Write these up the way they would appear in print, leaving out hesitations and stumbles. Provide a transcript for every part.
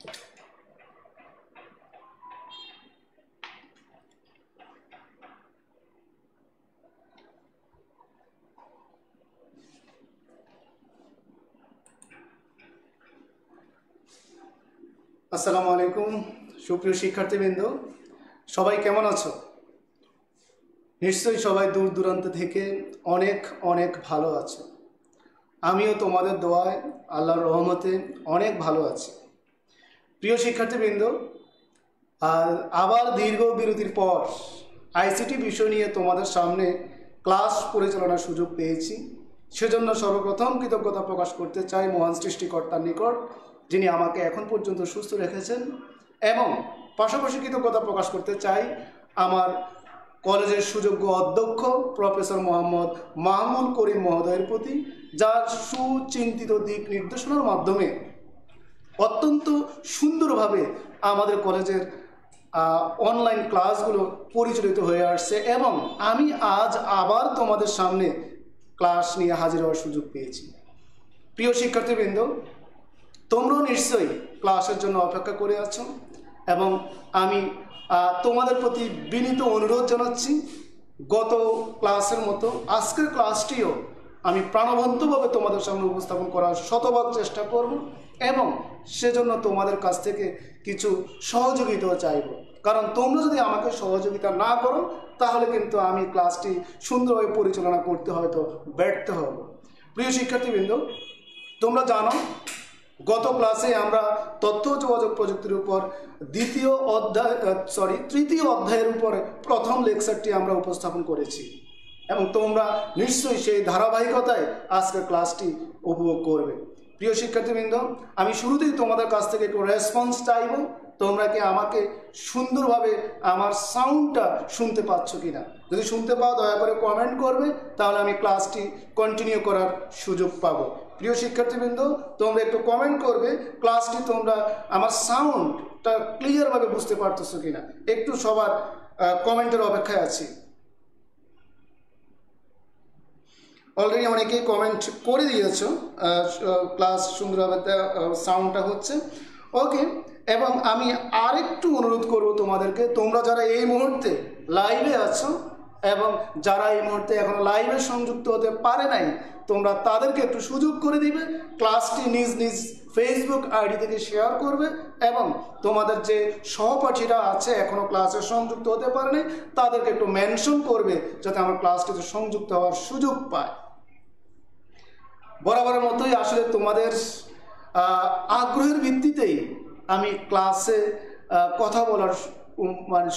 আসসালামু আলাইকুম সুপ্রিয় শিক্ষার্থীবৃন্দ, সবাই কেমন আছো? নিশ্চয়ই সবাই দূর দূরান্ত থেকে অনেক অনেক ভালো আছো। আমিও তোমাদের দোয়ায় আল্লাহর রহমতে অনেক ভালো আছি। প্রিয় শিক্ষার্থীবৃন্দ, আবার দীর্ঘ বিরতির পর আইসিটি বিষয় নিয়ে তোমাদের সামনে ক্লাস পরিচালনার সুযোগ পেয়েছি। সেজন্য সর্বপ্রথম কৃতজ্ঞতা প্রকাশ করতে চাই মহান সৃষ্টিকর্তার নিকট, যিনি আমাকে এখন পর্যন্ত সুস্থ রেখেছেন, এবং পাশাপাশি কৃতজ্ঞতা প্রকাশ করতে চাই আমার কলেজের সুযোগ্য অধ্যক্ষ প্রফেসর মোহাম্মদ মাহমুদ করিম মহোদয়ের প্রতি, যার সুচিন্তিত দিক নির্দেশনার মাধ্যমে অত্যন্ত সুন্দরভাবে আমাদের কলেজের অনলাইন ক্লাসগুলো পরিচালিত হয়ে আসছে, এবং আমি আজ আবার তোমাদের সামনে ক্লাস নিয়ে হাজির হওয়ার সুযোগ পেয়েছি। প্রিয় শিক্ষার্থীবৃন্দ, তোমরাও নিশ্চয়ই ক্লাসের জন্য অপেক্ষা করে আছো, এবং আমি তোমাদের প্রতি বিনীত অনুরোধ জানাচ্ছি, গত ক্লাসের মতো আজকের ক্লাসটিও আমি প্রাণবন্তভাবে তোমাদের সামনে উপস্থাপন করার শতভাগ চেষ্টা করব, এবং সেজন্য তোমাদের কাছ থেকে কিছু সহযোগিতাও চাইব। কারণ তোমরা যদি আমাকে সহযোগিতা না করো, তাহলে কিন্তু আমি ক্লাসটি সুন্দরভাবে পরিচালনা করতে হয়তো ব্যর্থ হব। প্রিয় শিক্ষার্থীবৃন্দ, তোমরা জানো গত ক্লাসে আমরা তথ্য যোগাযোগ প্রযুক্তির উপর তৃতীয় অধ্যায়ের উপরে প্রথম লেকচারটি আমরা উপস্থাপন করেছি, এবং তোমরা নিশ্চয়ই সেই ধারাবাহিকতায় আজকের ক্লাসটি উপভোগ করবে। প্রিয় শিক্ষার্থীবৃন্দ, আমি শুরুতেই তোমাদের কাছ থেকে একটু রেসপন্স চাইব। তোমরা কি আমাকে সুন্দরভাবে আমার সাউন্ডটা শুনতে পাচ্ছ কিনা? যদি শুনতে পাও দয়া করে কমেন্ট করবে, তাহলে আমি ক্লাসটি কন্টিনিউ করার সুযোগ পাবো। প্রিয় শিক্ষার্থীবৃন্দ, তোমরা একটু কমেন্ট করবে ক্লাসটি তোমরা আমার সাউন্ডটা ক্লিয়ারভাবে বুঝতে পারতেছো কিনা। একটু সবার কমেন্টের অপেক্ষায় আছি। অলরেডি অনেকেই কমেন্ট করে দিয়েছো, ক্লাস সুন্দরভাবে সাউন্ডটা হচ্ছে ওকে। এবং আমি আরেকটু অনুরোধ করব তোমাদেরকে, তোমরা যারা এই মুহূর্তে লাইভে আছো এবং যারা এই মুহূর্তে এখন লাইভে সংযুক্ত হতে পারে নাই, তোমরা তাদেরকে একটু সুযোগ করে দিবে, ক্লাসটি নিজ নিজ ফেসবুক আইডি থেকে শেয়ার করবে, এবং তোমাদের যে সহপাঠীরা আছে এখনও ক্লাসে সংযুক্ত হতে পারেনি, তাদেরকে একটু মেনশন করবে যাতে আমার ক্লাসটিতে সংযুক্ত হওয়ার সুযোগ পায়। বরাবরের মতোই আসলে তোমাদের আগ্রহের ভিত্তিতেই আমি ক্লাসে কথা বলার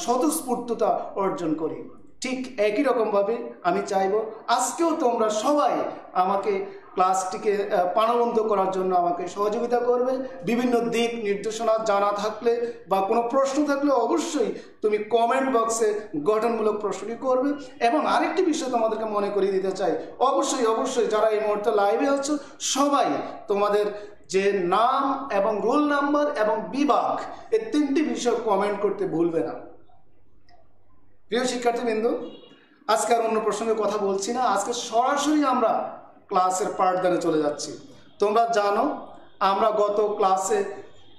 স্বতঃস্ফূর্ততা অর্জন করি। ঠিক একই রকমভাবে আমি চাইব আজকেও তোমরা সবাই আমাকে ক্লাসটিকে প্রাণবন্ত করার জন্য আমাকে সহযোগিতা করবে। বিভিন্ন দিক নির্দেশনা জানা থাকলে বা কোনো প্রশ্ন থাকলে অবশ্যই তুমি কমেন্ট বক্সে গঠনমূলক প্রশ্নটি করবে। এবং আরেকটি বিষয় তোমাদেরকে মনে করিয়ে দিতে চাই, অবশ্যই যারা এই মুহূর্তে লাইভে আছো সবাই তোমাদের যে নাম এবং রোল নাম্বার এবং বিভাগ, এই তিনটি বিষয় কমেন্ট করতে ভুলবে না। প্রিয় শিক্ষার্থীবৃন্দ, আজকে আর অন্য প্রসঙ্গে কথা বলছি না, আজকে সরাসরি আমরা ক্লাসের পাঠদানে চলে যাচ্ছি। তোমরা জানো আমরা গত ক্লাসে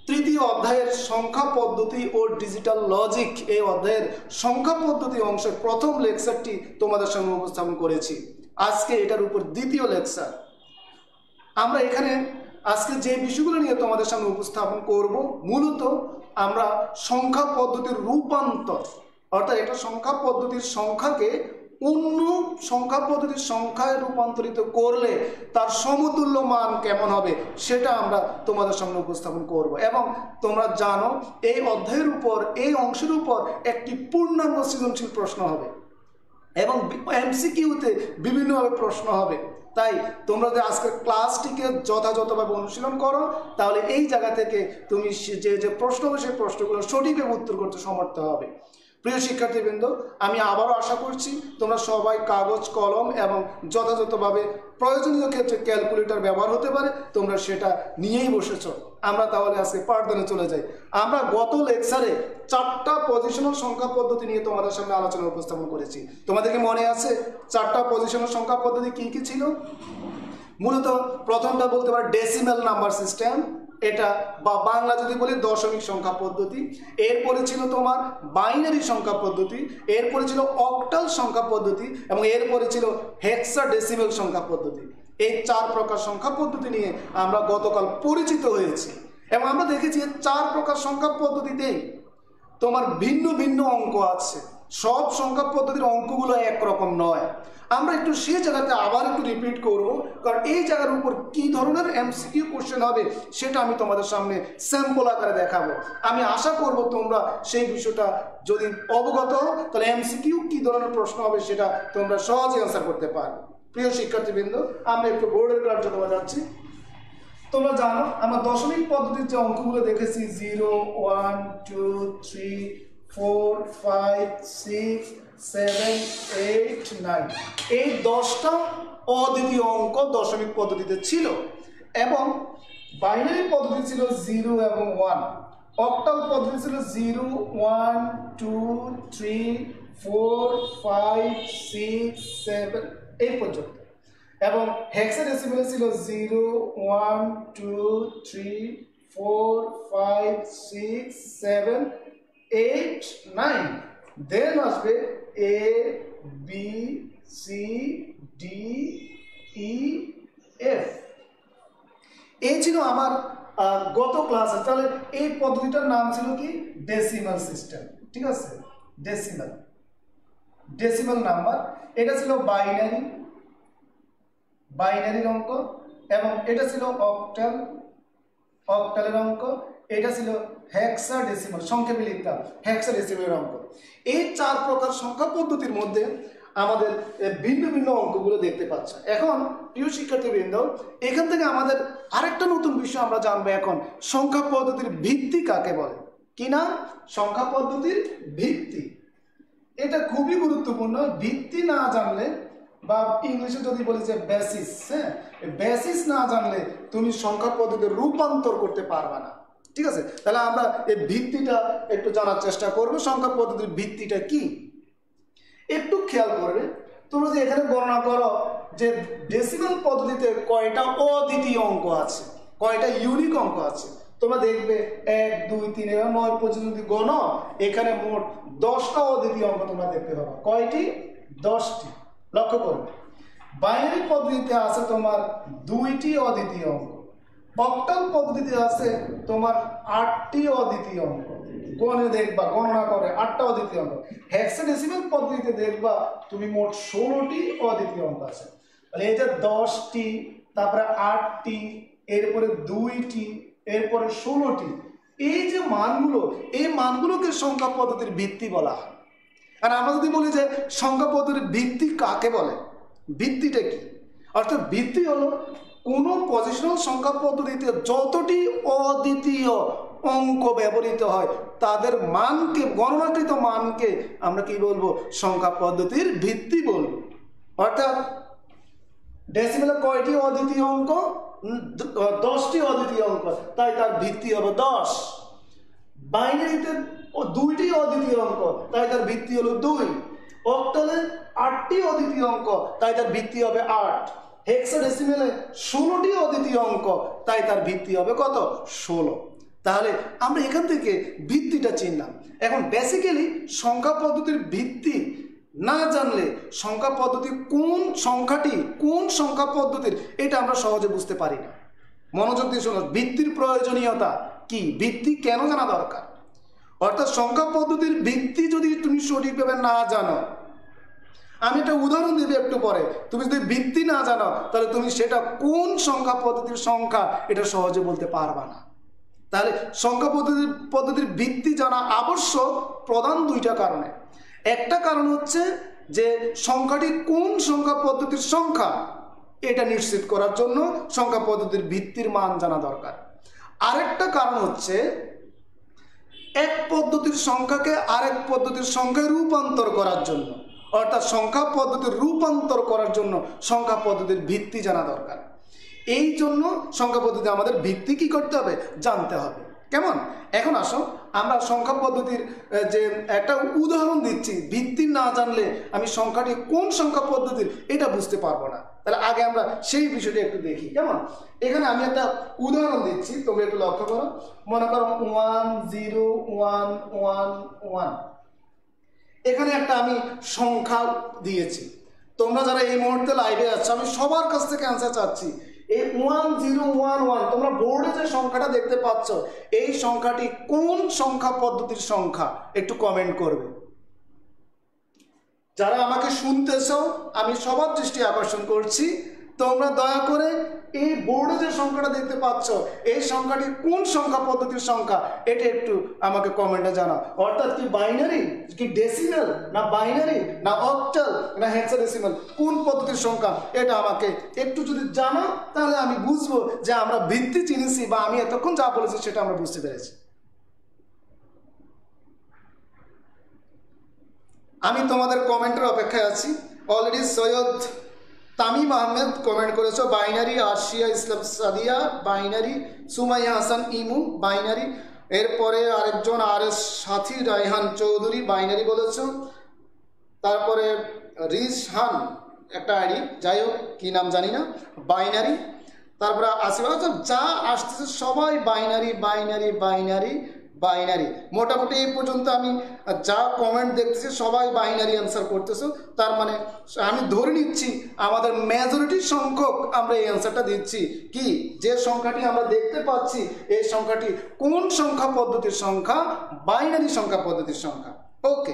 তৃতীয় অধ্যায়ের সংখ্যা পদ্ধতি ও ডিজিটাল লজিক এই অধ্যায়ের সংখ্যা পদ্ধতি অংশের প্রথম লেকচারটি তোমাদের সামনে উপস্থাপন করেছি। আজকে এটার উপর দ্বিতীয় লেকচার। আমরা এখানে আজকে যে বিষয়গুলো নিয়ে তোমাদের সামনে উপস্থাপন করব, মূলত আমরা সংখ্যা পদ্ধতির রূপান্তর, অর্থাৎ একটা সংখ্যা পদ্ধতির সংখ্যাকে অন্য সংখ্যা পদ্ধতির সংখ্যায় রূপান্তরিত করলে তার সমতুল্য মান কেমন হবে সেটা আমরা তোমাদের সামনে উপস্থাপন করব। এবং তোমরা জানো এই অধ্যায়ের উপর, এই অংশের উপর একটি পূর্ণাঙ্গ সৃজনশীল প্রশ্ন হবে, এবং এমসিকিউতে বিভিন্নভাবে প্রশ্ন হবে। তাই তোমরা যদি আজকের ক্লাসটিকে যথাযথভাবে অনুশীলন করো, তাহলে এই জায়গা থেকে তুমি যে প্রশ্ন হবে সেই প্রশ্নগুলো সঠিকভাবে উত্তর করতে সমর্থ হবে। প্রিয় শিক্ষার্থীবৃন্দ, আমি আবারও আশা করছি তোমরা সবাই কাগজ কলম এবং যথাযথভাবে প্রয়োজনীয় ক্ষেত্রে ক্যালকুলেটর ব্যবহার হতে পারে, তোমরা সেটা নিয়েই বসেছ। আমরা তাহলে আজকে পাঠদানে চলে যাই। আমরা গত লেকচারে 4টা পজিশনাল সংখ্যা পদ্ধতি নিয়ে তোমাদের সামনে আলোচনা উপস্থাপন করেছি। তোমাদের কি মনে আছে 4টা পজিশনাল সংখ্যা পদ্ধতি কি কি ছিল? মূলত প্রথমটা বলতে পারে ডেসিমাল নাম্বার সিস্টেম, এটা বা বাংলা যদি বলি দশমিক সংখ্যা পদ্ধতি। এরপরে ছিল তোমার বাইনারি সংখ্যা পদ্ধতি, এরপরে ছিল অক্টাল সংখ্যা পদ্ধতি এবং এরপরে ছিল হেক্সাডেসিমাল সংখ্যা পদ্ধতি। এই 4 প্রকার সংখ্যা পদ্ধতি নিয়ে আমরা গতকাল পরিচিত হয়েছি এবং আমরা দেখেছি 4 প্রকার সংখ্যা পদ্ধতিতেই তোমার ভিন্ন ভিন্ন অঙ্ক আছে। সব সংখ্যা পদ্ধতির অঙ্কগুলো একরকম নয়। আমরা একটু সেই জায়গাতে আবার একটু রিপিট করব, কারণ এই জায়গার উপর কি ধরনের এমসিকিউ কোশ্চেন হবে সেটা আমি তোমাদের সামনে স্যাম্পল আকারে দেখাবো। আমি আশা করব তোমরা সেই বিষয়টা যদি অবগত হও তাহলে এমসিকিউ কি ধরনের প্রশ্ন হবে সেটা তোমরা সহজে অ্যান্সার করতে পারবে। প্রিয় শিক্ষার্থীবৃন্দ, আমরা একটু বোর্ডের কার্যক্রমে যাচ্ছি। তোমরা জানো আমরা দশমিক পদ্ধতির যে অঙ্কগুলো দেখেছি 0, 1, 2, 3, 4, 5, 6, 7, 8, 9 এই 10টা অদ্বিতীয় অঙ্ক দশমিক পদ্ধতিতে ছিল এবং বাইনারি পদ্ধতি ছিল 0 এবং 1, অক্টাল পদ্ধতি ছিল 0, 1, 2, 3, 4, 5, 6, 7 এই পর্যন্ত এবং হেক্সাডেসিমালে ছিল 0, 1, 2, 3, 4, 5, 6, 7, 8, 9 দেন আসবে A, B, C, D, E, F। এই ছিল আমার গত ক্লাসে। তাহলে এই পদ্ধতিটার নাম ছিল কি ডেসিমাল সিস্টেম, ঠিক আছে, ডেসিমাল নাম্বার। এটা ছিল বাইনারির অঙ্ক এবং এটা ছিল অক্টালের অঙ্ক, এটা ছিল হেক্সাডেসিমাল, সংক্ষেপে লিখতাম হেক্সাডেসিমালের অঙ্ক। এই 4 প্রকার সংখ্যা পদ্ধতির মধ্যে আমাদের ভিন্ন ভিন্ন অঙ্কগুলো দেখতে পাচ্ছ। এখন প্রিয় শিক্ষার্থীবৃন্দ, এখান থেকে আমাদের আরেকটা নতুন বিষয় আমরা জানবো এখন, সংখ্যা পদ্ধতির ভিত্তি কাকে বলে। কি না? সংখ্যা পদ্ধতির ভিত্তি, এটা খুবই গুরুত্বপূর্ণ। ভিত্তি না জানলে বা ইংলিশে যদি বলি যে বেসিস, হ্যাঁ, বেসিস না জানলে তুমি সংখ্যা পদ্ধতির রূপান্তর করতে পারবে না, ঠিক আছে। তাহলে আমরা এই ভিত্তিটা একটু জানার চেষ্টা করব। সংখ্যা পদ্ধতির ভিত্তিটা কি একটু খেয়াল করবে। তোমরা যে এখানে গণনা করো যে ডেসিমাল পদ্ধতিতে কয়টা অদ্বিতীয় অঙ্ক আছে, কয়টা ইউনিক অঙ্ক আছে, তোমরা দেখবে 1, 2, 3 এবং 9 পর্যন্ত যদি গণো এখানে মোট 10টা অদ্বিতীয় অঙ্ক তোমরা দেখতে পাবে। কয়টি? 10টি। লক্ষ্য করবে বাইনারি পদ্ধতিতে আছে তোমার 2টি অদ্বিতীয় অঙ্ক, অক্টাল পদ্ধতিতে আছে তোমার 8টি অদ্বিতীয় অঙ্ক, গণনা করে 8টা অদ্বিতীয় অঙ্ক। হেক্সাডেসিমাল পদ্ধতিতে দেখবা তুমি মোট 16টি অদ্বিতীয় অঙ্ক আছে। তাহলে এই যে 10টি, তারপরে 8টি, এরপরে 2টি, এরপরে 16টি, এই যে মানগুলো, এই মানগুলোকে সংখ্যা পদ্ধতির ভিত্তি বলা হয়। আর আমরা যদি বলি যে সংখ্যা পদ্ধতির ভিত্তি কাকে বলে, ভিত্তিটা কি? অর্থাৎ ভিত্তি হলো কোনো পজিশনাল সংখ্যা পদ্ধতিতে যতটি অদ্বিতীয় অঙ্ক ব্যবহৃত হয় তাদের মানকে, গণনাকৃত মানকে আমরা কি বলবো? সংখ্যা পদ্ধতির ভিত্তি বলবো। অর্থাৎ ডেসিমেলে কয়টি অদ্বিতীয় অঙ্ক? 10টি অদ্বিতীয় অঙ্ক, তাই তার ভিত্তি হবে 10। বাইনারিতে 2টি অদ্বিতীয় অঙ্ক, তাই তার ভিত্তি হলো 2। অক্টালে 8টি অদ্বিতীয় অঙ্ক, তাই তার ভিত্তি হবে 8। হেক্সাডেসিমেলে 16টি অদ্বিতীয় অঙ্ক, তাই তার ভিত্তি হবে কত? 16। তাহলে আমরা এখান থেকে ভিত্তিটা চিনলাম। এখন বেসিক্যালি সংখ্যা পদ্ধতির ভিত্তি না জানলে সংখ্যা পদ্ধতি কোন সংখ্যাটি কোন সংখ্যা পদ্ধতির এটা আমরা সহজে বুঝতে পারি না। মনোযোগ দিয়ে শোনো, ভিত্তির প্রয়োজনীয়তা কি, ভিত্তি কেন জানা দরকার। অর্থাৎ সংখ্যা পদ্ধতির ভিত্তি যদি তুমি সঠিকভাবে না জানো, আমি একটা উদাহরণ দেব একটু পরে, তুমি যদি ভিত্তি না জানো তাহলে তুমি সেটা কোন সংখ্যা পদ্ধতির সংখ্যা এটা সহজে বলতে পারবা না। তাহলে সংখ্যা পদ্ধতির ভিত্তি জানা আবশ্যক প্রধান 2টা কারণে। একটা কারণ হচ্ছে যে সংখ্যাটি কোন সংখ্যা পদ্ধতির সংখ্যা এটা নিশ্চিত করার জন্য সংখ্যা পদ্ধতির ভিত্তির মান জানা দরকার। আরেকটা কারণ হচ্ছে এক পদ্ধতির সংখ্যাকে আরেক পদ্ধতির সংখ্যায় রূপান্তর করার জন্য, অর্থাৎ সংখ্যা পদ্ধতির রূপান্তর করার জন্য সংখ্যা পদ্ধতির ভিত্তি জানা দরকার। এই জন্য সংখ্যা পদ্ধতি আমাদের ভিত্তি কি করতে হবে? জানতে হবে। কেমন? এখন আসো আমরা সংখ্যা পদ্ধতির যে একটা উদাহরণ দিচ্ছি। ভিত্তি না জানলে আমি সংখ্যাটি কোন সংখ্যা পদ্ধতির এটা বুঝতে পারবো না। তাহলে আগে আমরা সেই বিষয়টা একটু দেখি, কেমন? এখানে আমি একটা উদাহরণ দিচ্ছি, তোমরা একটু লক্ষ্য করো। মনে করো 101111, এখানে একটা আমি সংখ্যা দিয়েছি। তোমরা যারা এই মুহূর্তে লাইভে আছো, আমি সবার কাছ থেকে অ্যান্সার চাচ্ছি। এই 1011, তোমরা বোর্ডে যে সংখ্যাটা দেখতে পাচ্ছ, এই সংখ্যাটি কোন সংখ্যা পদ্ধতির সংখ্যা? একটু কমেন্ট করবে। যারা আমাকে শুনতেছো, আমি সবার দৃষ্টি আকর্ষণ করছি, তোমরা দয়া করে এই বোর্ডে যে সংখ্যাটা দেখতে পাচ্ছ, এই সংখ্যাটি কোন সংখ্যা পদ্ধতির সংখ্যা, এটা একটু আমাকে কমেন্টে জানাও। অর্থাৎ কি বাইনারি, কি ডেসিমেল, না বাইনারি, না অক্টাল, না হেক্সাডেসিমেল, কোন পদ্ধতির সংখ্যা, এটা আমাকে একটু যদি জানাও, তাহলে আমি বুঝবো যে আমরা ভিত্তি চিনেছি, বা আমি এতক্ষণ যা বলেছি সেটা আমরা বুঝতে পেরেছি। আমি তোমাদের কমেন্টের অপেক্ষায় আছি। অলরেডি সৈয়দ তামিম আহমেদ কমেন্ট করেছো বাইনারি, আরশিয়া ইসলাম সাদিয়া বাইনারি, সুমাইয়া হাসান ইমু বাইনারি, এরপরে আরেকজন আর এস সাথী রায়হান চৌধুরী বাইনারি বলেছো, তারপরে রিজহান একটা আইডি, যাই হোক কি নাম জানি না, বাইনারি, তারপরে আসিফ যা আসতেছে সবাই বাইনারি বাইনারি বাইনারি বাইনারি। মোটামুটি এই পর্যন্ত আমি যা কমেন্ট দেখতেছি সবাই বাইনারি অ্যান্সার করতেছো, তার মানে আমি ধরে নিচ্ছি আমাদের মেজরিটি সংখ্যক আমরা এই অ্যান্সারটা দিচ্ছি। কি, যে সংখ্যাটি আমরা দেখতে পাচ্ছি এই সংখ্যাটি কোন সংখ্যা পদ্ধতির সংখ্যা? বাইনারি সংখ্যা পদ্ধতির সংখ্যা। ওকে,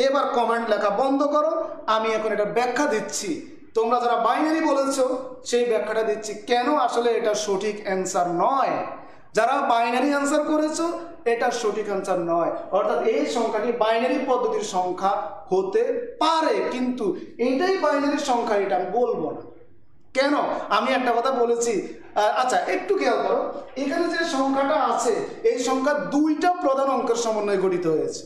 এবার কমেন্ট লেখা বন্ধ করো, আমি এখন এটা ব্যাখ্যা দিচ্ছি। তোমরা যারা বাইনারি বলেছো সেই ব্যাখ্যাটা দিচ্ছি, কেন আসলে এটা সঠিক অ্যান্সার নয়। যারা বাইনারি অ্যান্সার করেছো এটা সঠিক অ্যান্সার নয়, অর্থাৎ এই সংখ্যাটি বাইনারি পদ্ধতির সংখ্যা হতে পারে, কিন্তু এটাই বাইনারি সংখ্যা এটা আমি বলবো না। কেন? আমি একটা কথা বলেছি। আচ্ছা একটু খেয়াল করো, এখানে যে সংখ্যাটা আছে এই সংখ্যা দুইটা প্রধান অঙ্কের সমন্বয়ে গঠিত হয়েছে।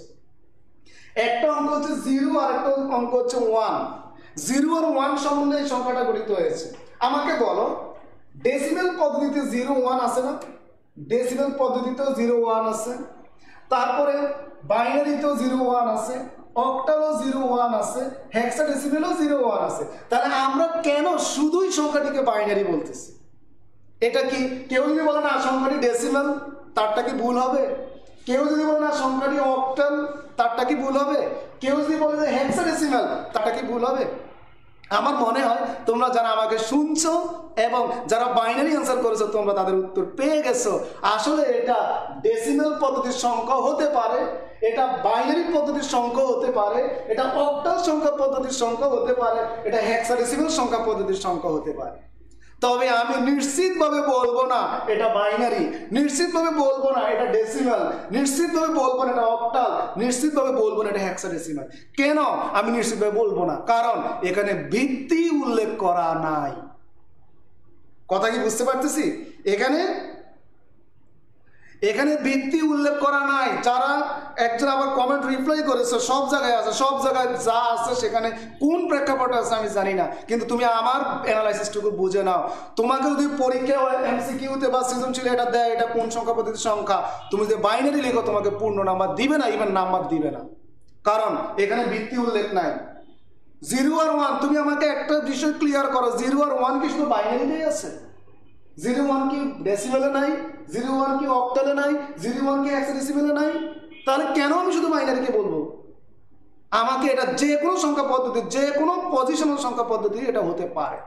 একটা অঙ্ক হচ্ছে 0 আর একটা অঙ্ক হচ্ছে 1। 0 আর 1 সমন্বয়ে এই সংখ্যাটা গঠিত হয়েছে। আমাকে বলো, ডেসিমেল পদ্ধতিতে 0 1 আছে না? ডেসিমেল পদ্ধতিতেও 0 1 আছে, তারপরে বাইনারিতেও 0 1 আছে, অক্টালও 0 1 আছে, হেক্সাডেসিমেলও 0 1 আছে। তাহলে আমরা কেন শুধুই সংখ্যাটিকে বাইনারি বলতেছি? এটা কি কেউ যদি বলে না সংখ্যাটি ডেসিমেল, তারটা কি ভুল হবে? কেউ যদি বলে না সংখ্যাটি অক্টাল, তারটা কি ভুল হবে? কেউ যদি বলে যে হেক্সাডেসিমেল, তারটা কি ভুল হবে? আমার মনে হয় তোমরা যারা আমাকে শুনছো এবং যারা বাইনারি অ্যান্সার করেছো তোমরা তাদের উত্তর পেয়ে গেছো। আসলে এটা ডেসিমেল পদ্ধতির সংখ্যা হতে পারে, এটা বাইনারি পদ্ধতির সংখ্যা হতে পারে, এটা অক্টাল সংখ্যা পদ্ধতির সংখ্যা হতে পারে, এটা হেক্সাডেসিমেল সংখ্যা পদ্ধতির সংখ্যা হতে পারে। তবে আমি নিশ্চিতভাবে বলবো না এটা বাইনারি, নিশ্চিতভাবে বলবো না এটা ডেসিমেল, নিশ্চিতভাবে বলবো না এটা অক্টাল, নিশ্চিতভাবে বলবো না এটা হেক্সাডেসিমেল। কেন আমি নিশ্চিতভাবে বলবো না? কারণ এখানে ভিত্তি উল্লেখ করা নাই। কথা কি বুঝতে পারতেছি? এখানে ভিত্তি উল্লেখ করা নাই। যারা একজন আবার কমেন্ট রিপ্লাই করেছে, সব জায়গায় আছে, সব জায়গায় যা আছে সেখানে কোন প্রেক্ষাপটে আছে আমি জানি না, কিন্তু তুমি আমার অ্যানালাইসিসটুকু বুঝে নাও। তোমাকে যদি পরীক্ষা এমসিকিউতে বা সৃজনশীল এটা দেয় এটা কোন সংখ্যা পদ্ধতির সংখ্যা, তুমি যদি বাইনারি লিখো তোমাকে পূর্ণ নাম্বার দিবে না, ইভেন নাম্বার দিবে না, কারণ এখানে ভিত্তি উল্লেখ নাই। 0 আর 1, তুমি আমাকে একটা বিষয় ক্লিয়ার করো, 0 আর 1 কি শুধু বাইনারিতেই আছে? 0 1 কি ডেসিমেলে নাই? 0 1 কি অক্টালে নাই? 0 1 কি হেক্সাডেসিমেলে নাই? তাহলে কেন আমি শুধু বাইনারিকে বলবো? আমাকে এটা যে কোনো সংখ্যা পদ্ধতি, যে কোনো পজিশনাল সংখ্যা পদ্ধতি এটা হতে পারে।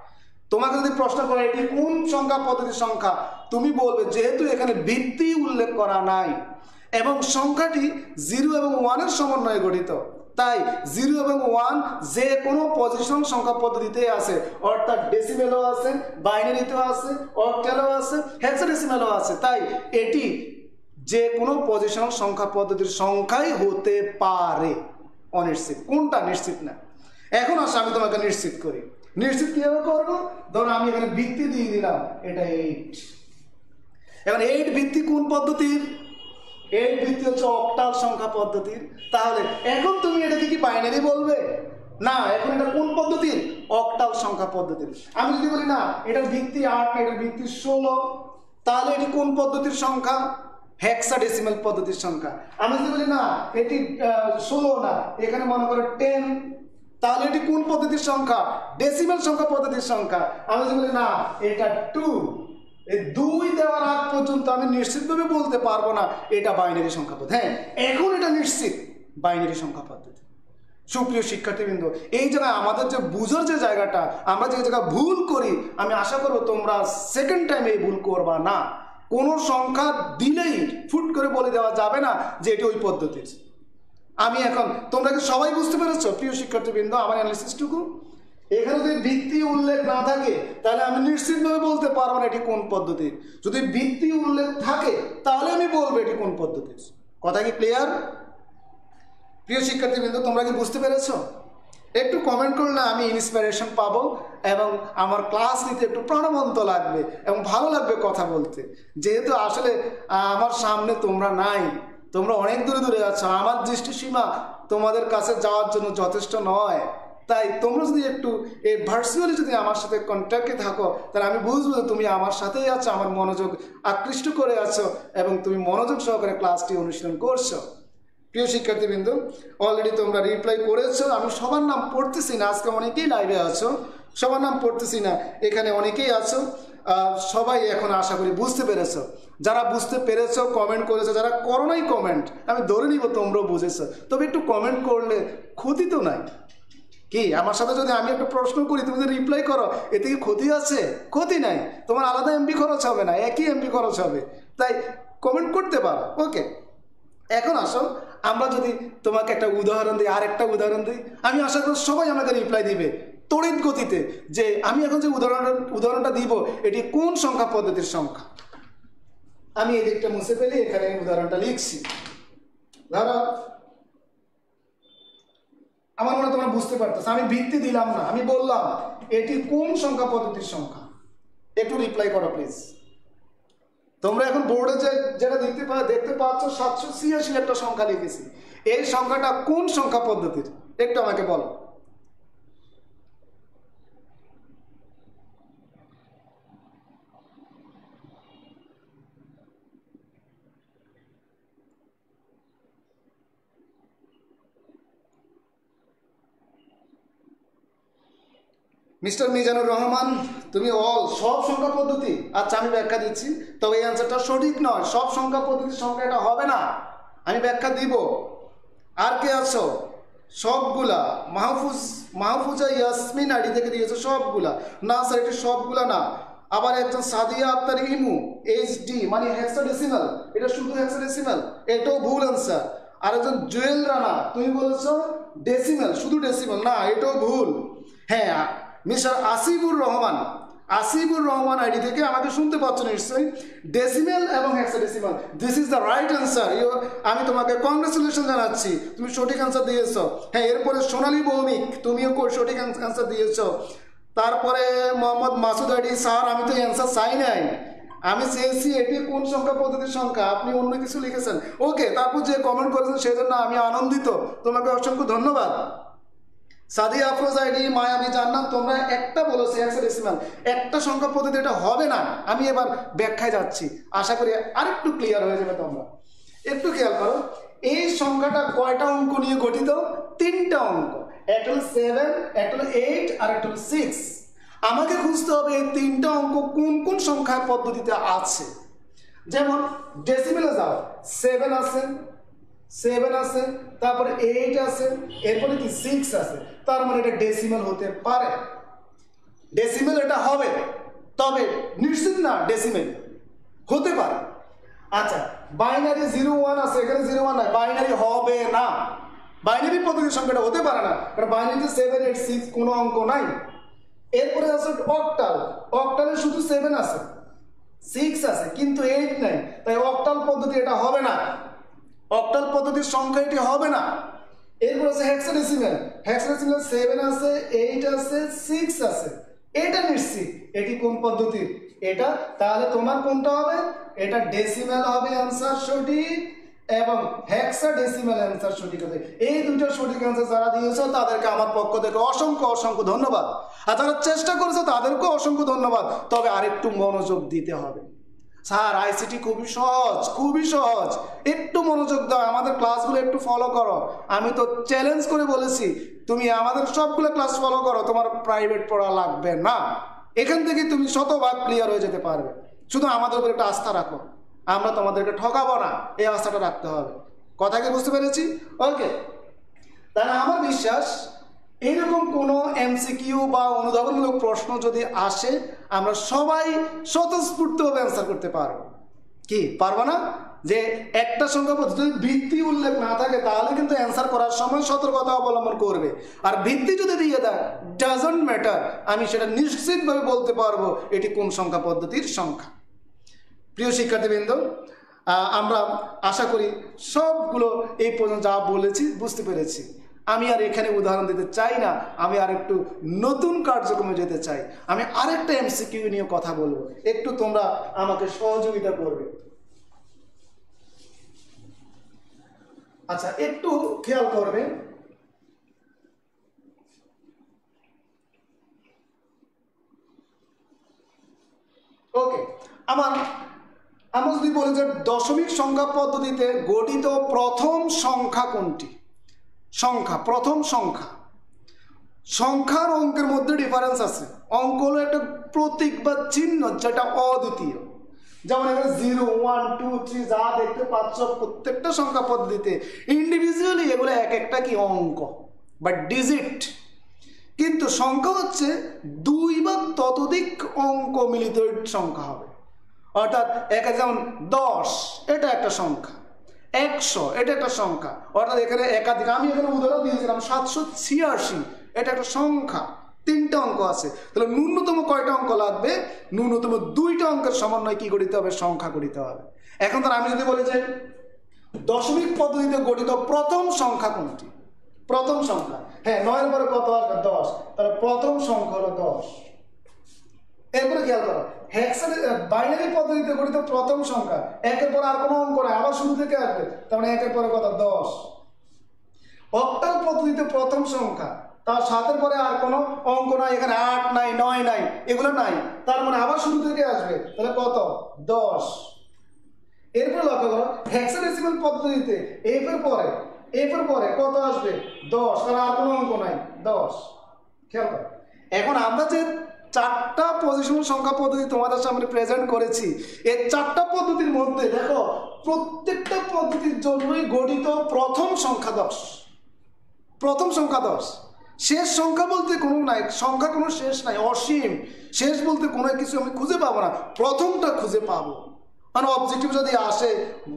তোমাকে যদি প্রশ্ন করে এটি কোন সংখ্যা পদ্ধতির সংখ্যা, তুমি বলবে যেহেতু এখানে ভিত্তি উল্লেখ করা নাই এবং সংখ্যাটি 0 এবং 1 এর সমন্বয়ে গঠিত, তাই 0 এবং 1 যে কোনো পজিশনাল সংখ্যা পদ্ধতিতে আছে, অর্থাৎ ডেসিমেলও আছে, বাইনারিতেও আছে, অক্টালও আছে, হেক্সাডেসিমেলও আছে, তাই এটি যে কোনো পজিশনাল সংখ্যা পদ্ধতির সংখ্যাই হতে পারে। অনিশ্চিত, কোনটা নিশ্চিত না। এখন আসলে আমি তোমাকে নিশ্চিত করি। নিশ্চিত কিভাবে করবো? ধরো আমি এখানে ভিত্তি দিয়ে দিলাম, এটা 8। এখন 8 ভিত্তি কোন পদ্ধতির? 8 ভিত্তি হচ্ছে অক্টাল সংখ্যা পদ্ধতির। তাহলে এখন তুমি এটাকে কি বাইনারি বলবে? না, এখন এটা কোন পদ্ধতির? অক্টাল সংখ্যা পদ্ধতির। আমি যদি বলি না এটার ভিত্তি 8, এটার ভিত্তি 16, তাহলে এটি কোন পদ্ধতির সংখ্যা? হেক্সাডেসিমেল পদ্ধতির সংখ্যা। আমি যদি বলি না এটি 16 না, এখানে মনে করো 10, তাহলে এটি কোন পদ্ধতির সংখ্যা? ডেসিমাল সংখ্যা পদ্ধতির সংখ্যা। আমি যদি বলি না এটা 2, এই 2 দেওয়ার আগ পর্যন্ত আমি নিশ্চিতভাবে বলতে পারবো না এটা বাইনারি সংখ্যা পদ্ধতি। হ্যাঁ, এখন এটা নিশ্চিত বাইনারি সংখ্যা পদ্ধতি। সুপ্রিয় শিক্ষার্থীবৃন্দ, এই জায়গায় আমাদের যে বুঝার যে জায়গাটা, আমরা যে জায়গায় ভুল করি, আমি আশা করবো তোমরা সেকেন্ড টাইম এই ভুল করবা না। কোনো সংখ্যা দিলেই ফুট করে বলে দেওয়া যাবে না যে এটি ওই পদ্ধতির। আমি এখন, তোমরা কি সবাই বুঝতে পেরেছো প্রিয় শিক্ষার্থীবৃন্দ আমার অ্যানালিসিসটুকু? এখানে যদি ভিত্তি উল্লেখ না থাকে তাহলে আমি নিশ্চিতভাবে বলতে পারবো না এটি কোন পদ্ধতির। যদি ভিত্তি উল্লেখ থাকে তাহলে আমি বলবো এটি কোন পদ্ধতির। কথা কি ক্লিয়ার? প্রিয় শিক্ষার্থীবৃন্দ, তোমরা কি বুঝতে পেরেছো? একটু কমেন্ট করলে আমি ইন্সপিরেশন পাবো এবং আমার ক্লাস নিতে একটু প্রাণবন্ত লাগবে এবং ভালো লাগবে কথা বলতে। যেহেতু আসলে আমার সামনে তোমরা নাই, তোমরা অনেক দূরে দূরে আছো, আমার দৃষ্টিসীমা তোমাদের কাছে যাওয়ার জন্য যথেষ্ট নয়। তাই তোমরা যদি একটু এই ভার্চুয়ালি যদি আমার সাথে কন্ট্যাক্টে থাকো তাহলে আমি বুঝবো যে তুমি আমার সাথেই আছো, আমার মনোযোগ আকৃষ্ট করে আছো এবং তুমি মনোযোগ সহকারে ক্লাসটি অনুশীলন করছো। প্রিয় শিক্ষার্থীবৃন্দ, অলরেডি তোমরা রিপ্লাই করেছো। আমি সবার নাম পড়তেছি না, আজকে অনেকেই লাইভে আছো, সবার নাম পড়তেছি না, এখানে অনেকেই আছো। সবাই এখন আশা করি বুঝতে পেরেছো। যারা বুঝতে পেরেছো কমেন্ট করেছো, যারা করো নাই কমেন্ট আমি ধরে নিব তোমরাও বুঝেছো। তবে একটু কমেন্ট করলে ক্ষতি তো নাই। কি আমার সাথে যদি আমি একটা প্রশ্ন করি তুমি যদি রিপ্লাই করো, এতে কি ক্ষতি আছে? ক্ষতি নাই। তোমার আলাদা এমবি খরচ হবে না, একই এমবি খরচ হবে। তাই কমেন্ট করতে পারো। ওকে, এখন আসো আমরা যদি তোমাকে একটা উদাহরণ দিই, আর একটা উদাহরণ দিই, আমি আশা করি সবাই আমাকে রিপ্লাই দিবে তড়িৎ গতিতে যে আমি এখন যে উদাহরণটা দিব এটি কোন সংখ্যা পদ্ধতির সংখ্যা। আমি এই দিকটা মুছে ফেলি, এখানে উদাহরণটা লিখছি। ধরো আমার মনে তোমরা বুঝতে পারতেছ, আমি ভিত্তি দিলাম না, আমি বললাম এটি কোন সংখ্যা পদ্ধতির সংখ্যা। একটু রিপ্লাই করো প্লিজ। তোমরা এখন বোর্ডে যেটা দেখতে পাচ্ছ 786 একটা সংখ্যা লিখেছি, এই সংখ্যাটা কোন সংখ্যা পদ্ধতির একটু আমাকে বলো। মিস্টার মিজানুর রহমান, তুমি সব সংখ্যা পদ্ধতি। আচ্ছা আমি ব্যাখ্যা দিচ্ছি, তবে এই অ্যান্সারটা সঠিক নয়। সব সংখ্যা পদ্ধতির সংখ্যা এটা হবে না, আমি ব্যাখ্যা দিব। আর কে আছো? সবগুলা মাহফুজা ইয়াসমিন আইডি থেকে দিয়েছে সবগুলা। না স্যার এটি সবগুলা না। আবার একজন সাদিয়া আক্তার ইমু এইচডি মানে হেক্সাডেসিমাল, এটা শুধু হেক্সাডেসিমাল, এটাও ভুল অ্যান্সার। আর একজন জুয়েল রানা তুমি বলেছো ডেসিমাল, শুধু ডেসিমাল, না এটাও ভুল। হ্যাঁ, মিস্টার আসিফুর রহমান আইডি থেকে আমাকে শুনতে পাচ্ছ নিশ্চয়ই, ডেসিমেল এবং hexadecimal, this is the right answer. আমি তোমাকে কংগ্রেচুলেশন জানাচ্ছি, তুমি সঠিক অ্যান্সার দিয়েছো। হ্যাঁ, এরপরে সোনালী ভৌমিক তুমিও সঠিক অ্যান্সার দিয়েছো। তারপরে মোহাম্মদ মাসুদ আইডি, স্যার আমি তো অ্যান্সার চাই নাই, আমি চেয়েছি এটি কোন সংখ্যা পদ্ধতির সংখ্যা, আপনি অন্য কিছু লিখেছেন। ওকে, তারপর যে কমেন্ট করেছেন সেজন্য আমি আনন্দিত, তোমাকে অসংখ্য ধন্যবাদ। সাদিয়া আফরোজ আইডি, মায়াবী জান্নাত, তোমরা একটা বলেছো হেক্সাডেসিমাল, একটা সংখ্যা পদ্ধতি এটা হবে না। আমি এবার ব্যাখ্যায় যাচ্ছি, আশা করি আরেকটু ক্লিয়ার হয়ে যাবে। তোমরা একটু খেয়াল করো, এই সংখ্যাটা কয়টা অঙ্ক নিয়ে গঠিত? 3টা অঙ্ক, একটা হলো 7, একটা হলো 8 আর একটা হলো 6। আমাকে খুঁজতে হবে এই 3টা অঙ্ক কোন কোন সংখ্যা পদ্ধতিতে আছে। যেমন ডেসিমেলে যাও, 7 আছে, তারপরে 8 আছে, এরপরে কি 6 আছে, তার মানে এটা ডেসিমাল হতে পারে। ডেসিমাল এটা হবে, তবে নিশ্চিত না ডেসিমেল হতে পারে। আচ্ছা, বাইনারি 0-1 আছে, এখানে 0-1 নাই, বাইনারি হবে না। বাইনারি পদ্ধতির সংখ্যাটা হতে পারে না, কারণ বাইনারিতে 7, 8, 6 কোনো অঙ্ক নাই। এরপরে আছে অক্টালে শুধু 7 আছে, 6 আছে, কিন্তু 8 নাই, তাই অক্টাল পদ্ধতি এটা হবে না, অক্টাল পদ্ধতির সংখ্যা এটি হবে না। এরপর আছে হেক্সাডেসিমাল, 7 আছে, 8 আছে, 6 আছে, এটা নিশ্চিত। এটি কোন পদ্ধতির? এটা। তাহলে তোমার কোনটা হবে? এটা ডেসিমাল হবে অ্যান্সার সঠিক, এবং হেক্সাডেসিমাল অ্যান্সার সঠিক হবে। এই দুটো সঠিক অ্যান্সার যারা দিয়েছো তাদেরকে আমার পক্ষ থেকে অসংখ্য ধন্যবাদ, আর যারা চেষ্টা করেছো তাদেরকেও অসংখ্য ধন্যবাদ। তবে আরেকটু মনোযোগ দিতে হবে। স্যার আইসিটি খুবই সহজ, খুবই সহজ, একটু মনোযোগ দাও, আমাদের ক্লাসগুলো একটু ফলো করো। আমি তো চ্যালেঞ্জ করে বলেছি তুমি আমাদের সবগুলো ক্লাস ফলো করো, তোমার প্রাইভেট পড়া লাগবে না, এখান থেকে তুমি শতভাগ ক্লিয়ার হয়ে যেতে পারবে। শুধু আমাদের উপর একটা আস্থা রাখো, আমরা তোমাদেরকে ঠকাবো না, এই আস্থাটা রাখতে হবে। কথা কি বুঝতে পেরেছি? ওকে, তাহলে আমার বিশ্বাস এরকম কোনো এমসিকিউ বা অনুধাবনমূলক প্রশ্ন যদি আসে আমরা সবাই স্বতঃস্ফূর্তভাবে অ্যান্সার করতে পারবো। কি পারবো না? যে একটা সংখ্যা যদি ভিত্তি উল্লেখ না থাকে তাহলে কিন্তু অ্যান্সার করার সময় সতর্কতা অবলম্বন করবে। আর ভিত্তি যদি দিয়ে দেয় ডাজন্ট ম্যাটার, আমি সেটা নিশ্চিতভাবে বলতে পারবো এটি কোন সংখ্যা পদ্ধতির সংখ্যা। প্রিয় শিক্ষার্থীবৃন্দ, আমরা আশা করি সবগুলো এই পর্যন্ত যা বলেছি বুঝতে পেরেছি। আমি আর এখানে উদাহরণ দিতে চাই না, আমি আর একটু নতুন কার্যক্রমে যেতে চাই। আমি আরেকটা এমসিকিউ নিয়ে কথা বলবো, একটু তোমরা আমাকে সহযোগিতা করবে। আচ্ছা, একটু খেয়াল করবে, ওকে। আমরা যদি বলি যে দশমিক সংখ্যা পদ্ধতিতে গঠিত প্রথম সংখ্যা কোনটি? প্রথম সংখ্যার অঙ্কের মধ্যে ডিফারেন্স আছে। অঙ্ক হলো একটা প্রতীক বা চিহ্ন যেটা অদ্বিতীয়। যেমন এখানে 0, 1, 2, 3 যা দেখতে পাচ্ছ প্রত্যেকটা সংখ্যা পদ্ধতিতে ইন্ডিভিজুয়ালি এগুলো এক একটা কি অঙ্ক বা ডিজিট, কিন্তু সংখ্যা হচ্ছে 2 বা ততোধিক অঙ্ক মিলিত সংখ্যা হবে। অর্থাৎ যেমন 10 এটা একটা সংখ্যা, 100 এটা একটা সংখ্যা, অর্থাৎ এখানে একাধিক। আমি এখানে উদাহরণ দিয়েছিলাম 786 এটা একটা সংখ্যা, 3টা অঙ্ক আছে। তাহলে ন্যূনতম কয়টা অঙ্ক লাগবে? ন্যূনতম 2টা অঙ্কের সমন্বয় কি গঠিত হবে? সংখ্যা গঠিত হবে। এখন তাহলে আমি যদি বলি যে দশমিক পদ্ধতিতে গঠিত প্রথম সংখ্যা কোনটি? প্রথম সংখ্যা, হ্যাঁ 9 এর পরে কত আসবে? 10, তাহলে প্রথম সংখ্যা হলো 10। এরপরে খেয়াল করো, বাইনারি পদ্ধতিতে গঠিত প্রথম সংখ্যা, 1-এর পরে আর কোনো অঙ্ক নাই, আবার শুরু থেকে আসবে, তার মানে 1-এর পরে কত? 10। অক্টাল পদ্ধতিতে প্রথম সংখ্যা, তার 7-এর পরে আর কোনো অঙ্ক নাই, এখানে 8 নাই, 9 নাই, এগুলো নাই, তার মানে আবার শুরু থেকে আসবে, তাহলে কত? 10। এরপরে লক্ষ্য করো হেক্সাডেসিমাল পদ্ধতিতে এফ এর পরে কত আসবে? 10, তাহলে আর কোনো অঙ্ক নাই, 10। খেয়াল করো, এখন আমরা যে 4টা পজিশনাল সংখ্যা পদ্ধতি তোমাদের সামনে প্রেজেন্ট করেছি, এই 4টা পদ্ধতির মধ্যে দেখো প্রত্যেকটা পদ্ধতির জন্যই গঠিত প্রথম সংখ্যা 10। প্রথম সংখ্যা 10, শেষ সংখ্যা বলতে কোনো নাই, সংখ্যা কোনো শেষ নাই, অসীম। শেষ বলতে কোনো কিছু আমি খুঁজে পাবো না, প্রথমটা খুঁজে পাবো। মানে অবজেক্টিভ যদি আসে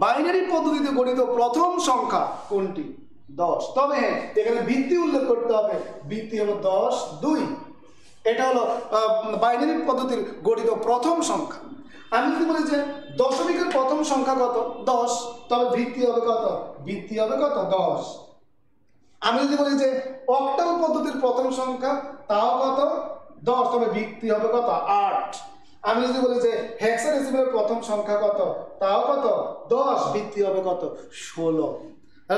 বাইনারি পদ্ধতিতে গঠিত প্রথম সংখ্যা কোনটি? 10। তবে হ্যাঁ এখানে ভিত্তি উল্লেখ করতে হবে, ভিত্তি হলো 10, 2। এটা হলো বাইনারি পদ্ধতির গঠিত প্রথম সংখ্যা। আমি যদি বলি যে দশমিকের প্রথম সংখ্যা কত? 10, তবে ভিত্তি হবে কত? ভিত্তি হবে কত? 10। আমি যদি বলি যে অক্টাল পদ্ধতির প্রথম সংখ্যা, তাও কত? 10, তবে ভিত্তি হবে কত? 8। আমি যদি বলি যে হেক্সাডেসিমালের প্রথম সংখ্যা কত, তাও কত? 10, ভিত্তি হবে কত? 16।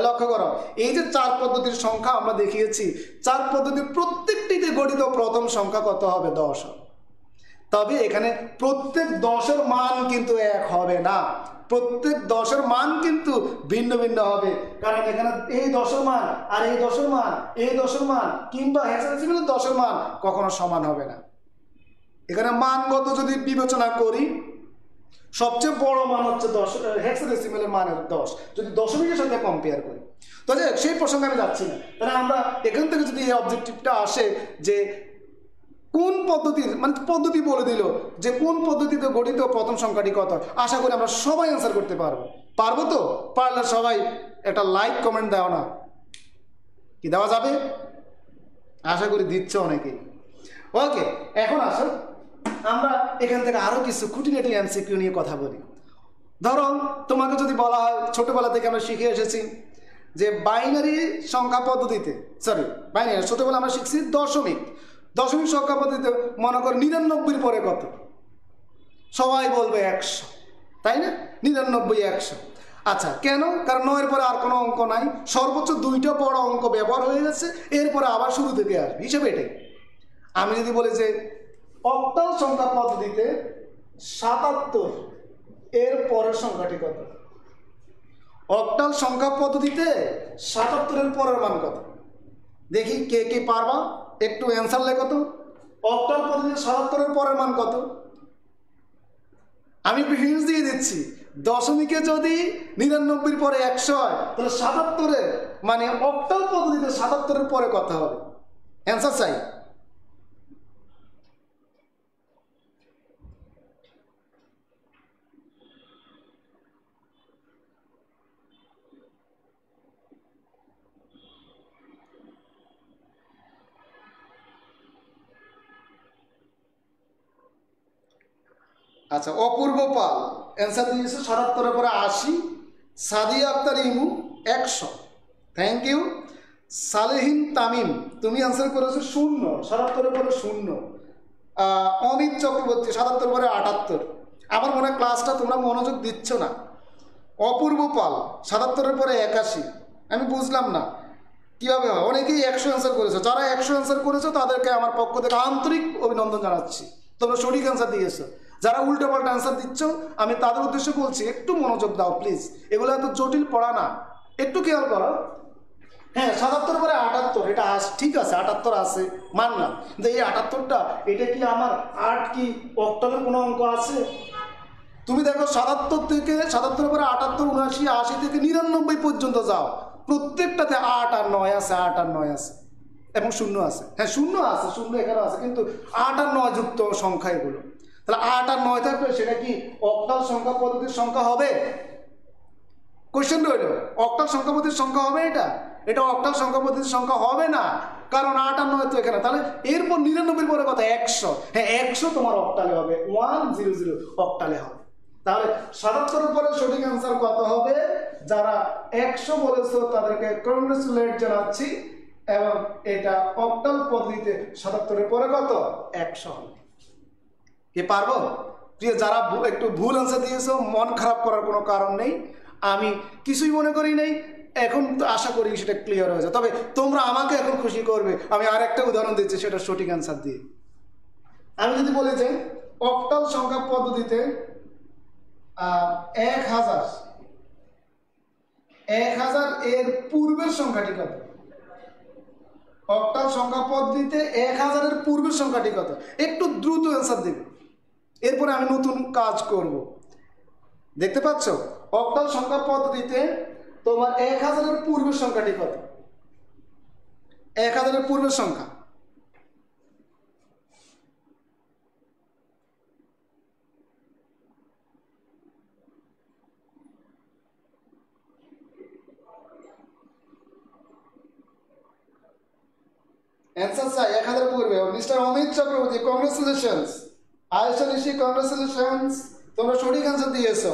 লক্ষ্য করো, এই যে 4 পদ্ধতির সংখ্যা আমরা দেখিয়েছি, 4 পদ্ধতির প্রত্যেকটিতে গঠিত প্রথম সংখ্যা কত হবে? 10 হবে। তবে এখানে প্রত্যেক 10-এর মান কিন্তু এক হবে না, প্রত্যেক 10-এর মান কিন্তু ভিন্ন ভিন্ন হবে। কারণ এখানে এই 10-এর মান আর এই 10-এর মান, এই 10-এর মান কিংবা হেক্সাডেসিমালের 10-এর মান কখনো সমান হবে না। এখানে মানগত যদি বিবেচনা করি, সবচেয়ে বড় মান হচ্ছে 10, হেক্সাডেসিমালের মানের 10 যদি দশমিকের সাথে কম্পেয়ার করি। তো সেই প্রসঙ্গে আমি যাচ্ছি না। তাহলে আমরা এখান থেকে যদি এই অবজেক্টিভটা আসে যে কোন পদ্ধতির, মানে পদ্ধতি বলে দিল যে কোন পদ্ধতিতে গঠিত প্রথম সংখ্যাটি কত, আশা করি আমরা সবাই অ্যান্সার করতে পারবো তো? পারলে সবাই একটা লাইক কমেন্ট দাও না, কি দেওয়া যাবে? আশা করি দিচ্ছে অনেকেই। ওকে, এখন আসো আমরা এখান থেকে আরো কিছু খুঁটিনাটি এমসিকিউ নিয়ে কথা বলি। ধরো তোমাকে যদি বলা হয়, ছোটবেলা থেকে আমরা শিখে এসেছি যে বাইনারি সংখ্যা পদ্ধতিতে, বাইনারি ছোটবেলা আমরা শিখছি দশমিক সংখ্যা পদ্ধতিতে মনে করো 99-এর পরে কত? সবাই বলবে 100, তাই না? 99, 100। আচ্ছা, কেন? কারণ 9-এর পরে আর কোনো অঙ্ক নাই, সর্বোচ্চ 2টা বড় অঙ্ক ব্যবহার হয়ে গেছে, এরপরে আবার শুরু থেকে আসবে, হিসেবে এটাই। আমি যদি বলি যে অক্টাল সংখ্যা পদ্ধতিতে 77 এর পরের সংখ্যাটি কত? অক্টাল সংখ্যা পদ্ধতিতে 77-এর পরের মান কত? দেখি কে কে পারবা, একটু অ্যান্সার লেখো তো। অক্টাল পদ্ধতিতে 77-এর পরের মান কত? আমি হিন্টস দিয়ে দিচ্ছি, দশমিকে যদি 99-এর পরে 100 হয় তাহলে 77-এ মানে অক্টাল পদ্ধতিতে 77-এর পরে কত হবে? অ্যান্সার চাই। আচ্ছা, অপূর্ব পাল অ্যান্সার দিয়েছে 77-এর পরে 80। সাদিয়া আক্তার ইমু 100। Thank you. সালেহিন তামিম তুমি অ্যান্সার করেছো 0, 77-এর পরে 0। অমিত চক্রবর্তী 77-এর পরে 78। আমার মনে হয় ক্লাসটা তোমরা মনোযোগ দিচ্ছ না। অপূর্ব পাল 77-এর পরে 81। আমি বুঝলাম না কীভাবে হয়। অনেকেই 100 অ্যান্সার করেছো। যারা 100 অ্যান্সার করেছো তাদেরকে আমার পক্ষ থেকে আন্তরিক অভিনন্দন জানাচ্ছি, তোমরা সঠিক অ্যান্সার দিয়েছো। যারা উল্টো পাল্টা অ্যান্সার দিচ্ছ আমি তাদের উদ্দেশ্যে বলছি একটু মনোযোগ দাও প্লিজ, এগুলো এত জটিল পড়া না, একটু খেয়াল করো। হ্যাঁ, 77-এর পরে 78, এটা ঠিক আছে, 78 আছে মানলাম, কিন্তু এই 78টা এটা কি আমার 8 কি অক্টালের কোনো অঙ্ক আছে? তুমি দেখো 77 থেকে 77-এর পরে 78, 79, 80 থেকে 99 পর্যন্ত যাও, প্রত্যেকটাতে 8 আর 9 আছে, 8 আর 9 আছে এবং 0 আছে। হ্যাঁ 0 আছে, 0 এখানে আছে, কিন্তু 8 আর 9 যুক্ত সংখ্যা এগুলো। তাহলে 8 আর 9 থাকবে, সেটা কি অক্টাল সংখ্যা পদ্ধতির সংখ্যা হবে? কোশ্চেন রইল, অক্টাল সংখ্যা পদ্ধতির সংখ্যা হবে এটা? এটা অক্টাল সংখ্যা পদ্ধতির সংখ্যা হবে না, কারণ 8 আর 9 তো এখানে। তাহলে এরপর 99-এর পরে কথা 100। হ্যাঁ 100 তোমার অক্টালে হবে, 100 অক্টালে হবে। তাহলে 77-এর পরে সঠিক অ্যান্সার কত হবে? যারা 100 বলেছো তাদেরকে কংগ্রেচুলেট জানাচ্ছি, এবং এটা অক্টাল পদ্ধতিতে 77-এর পরে কত? 100 হবে। কে পারবো? প্রিয় যারা একটু ভুল অ্যান্সার দিয়েছো, মন খারাপ করার কোনো কারণ নেই, আমি কিছুই মনে করি নেই। এখন আশা করি সেটা ক্লিয়ার হয়ে যায়। তবে তোমরা আমাকে এখন খুশি করবে, আমি আর একটা উদাহরণ দিচ্ছি সেটা সঠিক অ্যান্সার দিয়ে। আমি যদি বলি যে অক্টাল সংখ্যা পদ্ধতিতে 1000 এর পূর্বের সংখ্যাটি কত? অক্টাল সংখ্যা পদ্ধতিতে 1000 এর পূর্বের সংখ্যাটি কত? একটু দ্রুত অ্যান্সার দেবে, এরপরে আমি নতুন কাজ করব। দেখতে পাচ্ছ, অক্টাল সংখ্যা পদ্ধতিতে তোমার 1000 এর পূর্বের সংখ্যাটি কত? 1000 এর পূর্বের সংখ্যা। অ্যান্সার চাই 1000 পূর্বে। Mister Amit Chakraborty, congratulations. Ayesha Nishi, congratulations, তোমরা সঠিক অ্যান্সার দিয়েছো।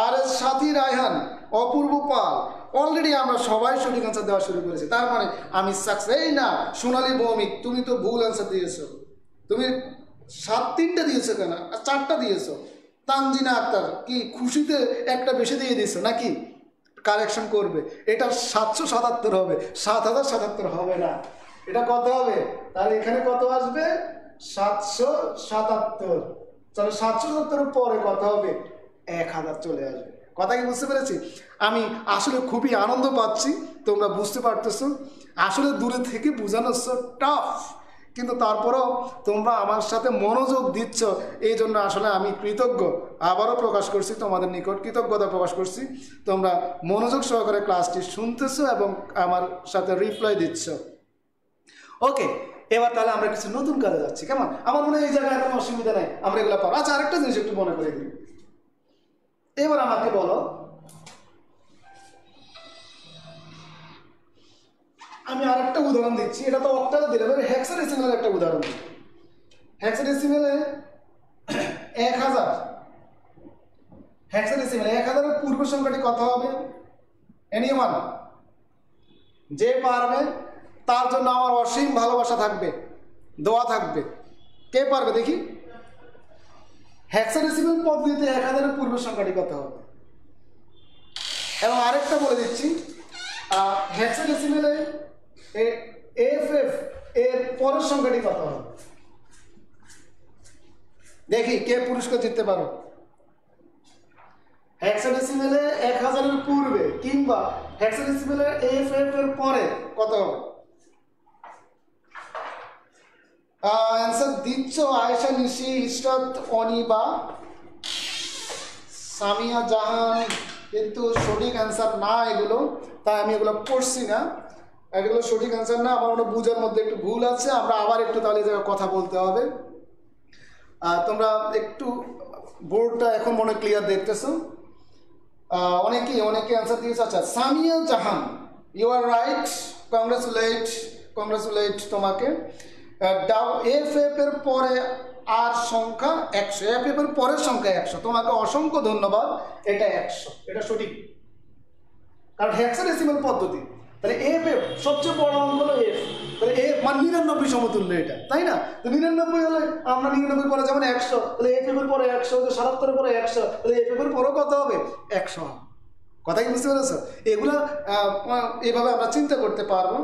আর এস সাথী রায়হান, অপূর্ব পাল, অলরেডি আমরা সবাই সঠিক অ্যান্সার দেওয়া শুরু করেছি, তার মানে আমি সাকসেস। এই না সোনালী ভৌমিক, তুমি তো ভুল অ্যান্সার দিয়েছো, তুমি 3টা দিয়েছো কেন, 4টা দিয়েছো। তানজিনা আক্তার কি খুশিতে একটা বেশি দিয়ে দিয়েছো নাকি? কারেকশন করবে, এটা 777 হবে, 7077 হবে না। এটা কত হবে? তাহলে এখানে কত আসবে? 777। চলো 777-এর পরে কত হবে? 1000 চলে আসবে। কথা কি বুঝতে পেরেছি? আমি আসলে খুবই আনন্দ পাচ্ছি, তোমরা বুঝতে পারতেছো। আসলে দূরে থেকে বোঝানো টাফ, কিন্তু তারপরেও তোমরা আমার সাথে মনোযোগ দিচ্ছ, এই জন্য আসলে আমি কৃতজ্ঞ। আবারও প্রকাশ করছি তোমাদের নিকট, কৃতজ্ঞতা প্রকাশ করছি। তোমরা মনোযোগ সহকারে ক্লাসটি শুনতেছো এবং আমার সাথে রিপ্লাই দিচ্ছ। ওকে, এবার তাহলে আমরা কিছু নতুন কাজে যাচ্ছি, কেমন? আমার মনে হয় এই জায়গায় কোনো অসুবিধা নেই, আমরা এগুলো পাবো। আচ্ছা, আরেকটা জিনিস একটু মনে করে দিই। এবার আমাকে বলো, আমি আরেকটা উদাহরণ দিচ্ছি, এটা তো অক্টালে দিলাম, এবার হেক্সাডেসিমালের একটা উদাহরণ দিই। হেক্সাডেসিমালে 1000, হেক্সাডেসিমালে 1000-এর পূর্ব সংখ্যাটি কত হবে? এনিওয়ান? যে পারবে তার জন্য আমার অসীম ভালোবাসা থাকবে, দোয়া থাকবে। কে পারবে দেখি? হেক্সাডেসিমাল পদ্ধতিতে 1000-এর পূর্বের সংখ্যাটি কত হবে? এবং আরেকটা বলে দিচ্ছি, হেক্সাডেসিমালে FF এর পরের সংখ্যাটি কত হবে? দেখি কে পুরস্কার জিততে পারো। হেক্সাডেসিমেলে 1000-এর পূর্বে কিংবা হেক্সাডেসিমেলের FF এর পরে কত হবে? অ্যান্সার দিচ্ছ আয়েশা, নিশি, ইশরাত, অনিবা, সামিয়া জাহান, কিন্তু সঠিক অ্যান্সার না এগুলো, তাই আমি এগুলো পড়ছি না। এগুলো সঠিক অ্যান্সার না, আমার মনে বুঝার মধ্যে একটু ভুল আছে, আমরা আবার একটু তাহলে কথা বলতে হবে। তোমরা একটু বোর্ডটা এখন মনে ক্লিয়ার দেখতেছো? অনেকে অ্যান্সার দিয়েছে। আচ্ছা, সামিয়া জাহান, ইউ আর রাইট, কংগ্রেচুলেট তোমাকে। FF এর পরে আর সংখ্যা 100, FF এর পরের সংখ্যা 100, তোমাকে অসংখ্য ধন্যবাদ। এটা 100, এটা সঠিক, কারণ হেক্সাডেসিমাল পদ্ধতি। তাহলে FF সবচেয়ে বড় অঙ্ক হলো F, তাহলে F মানে 99 সমতুল্য এটা, তাই না? তো 99 হলে আমরা 99 পরে যেমন 100, তাহলে FF এর পরে 100, 77 পরে 100, তাহলে FF এর পরেও কত হবে? 100 হবে। কথা কি বুঝতে পেরেছো? এগুলো এভাবে আমরা চিন্তা করতে পারবো।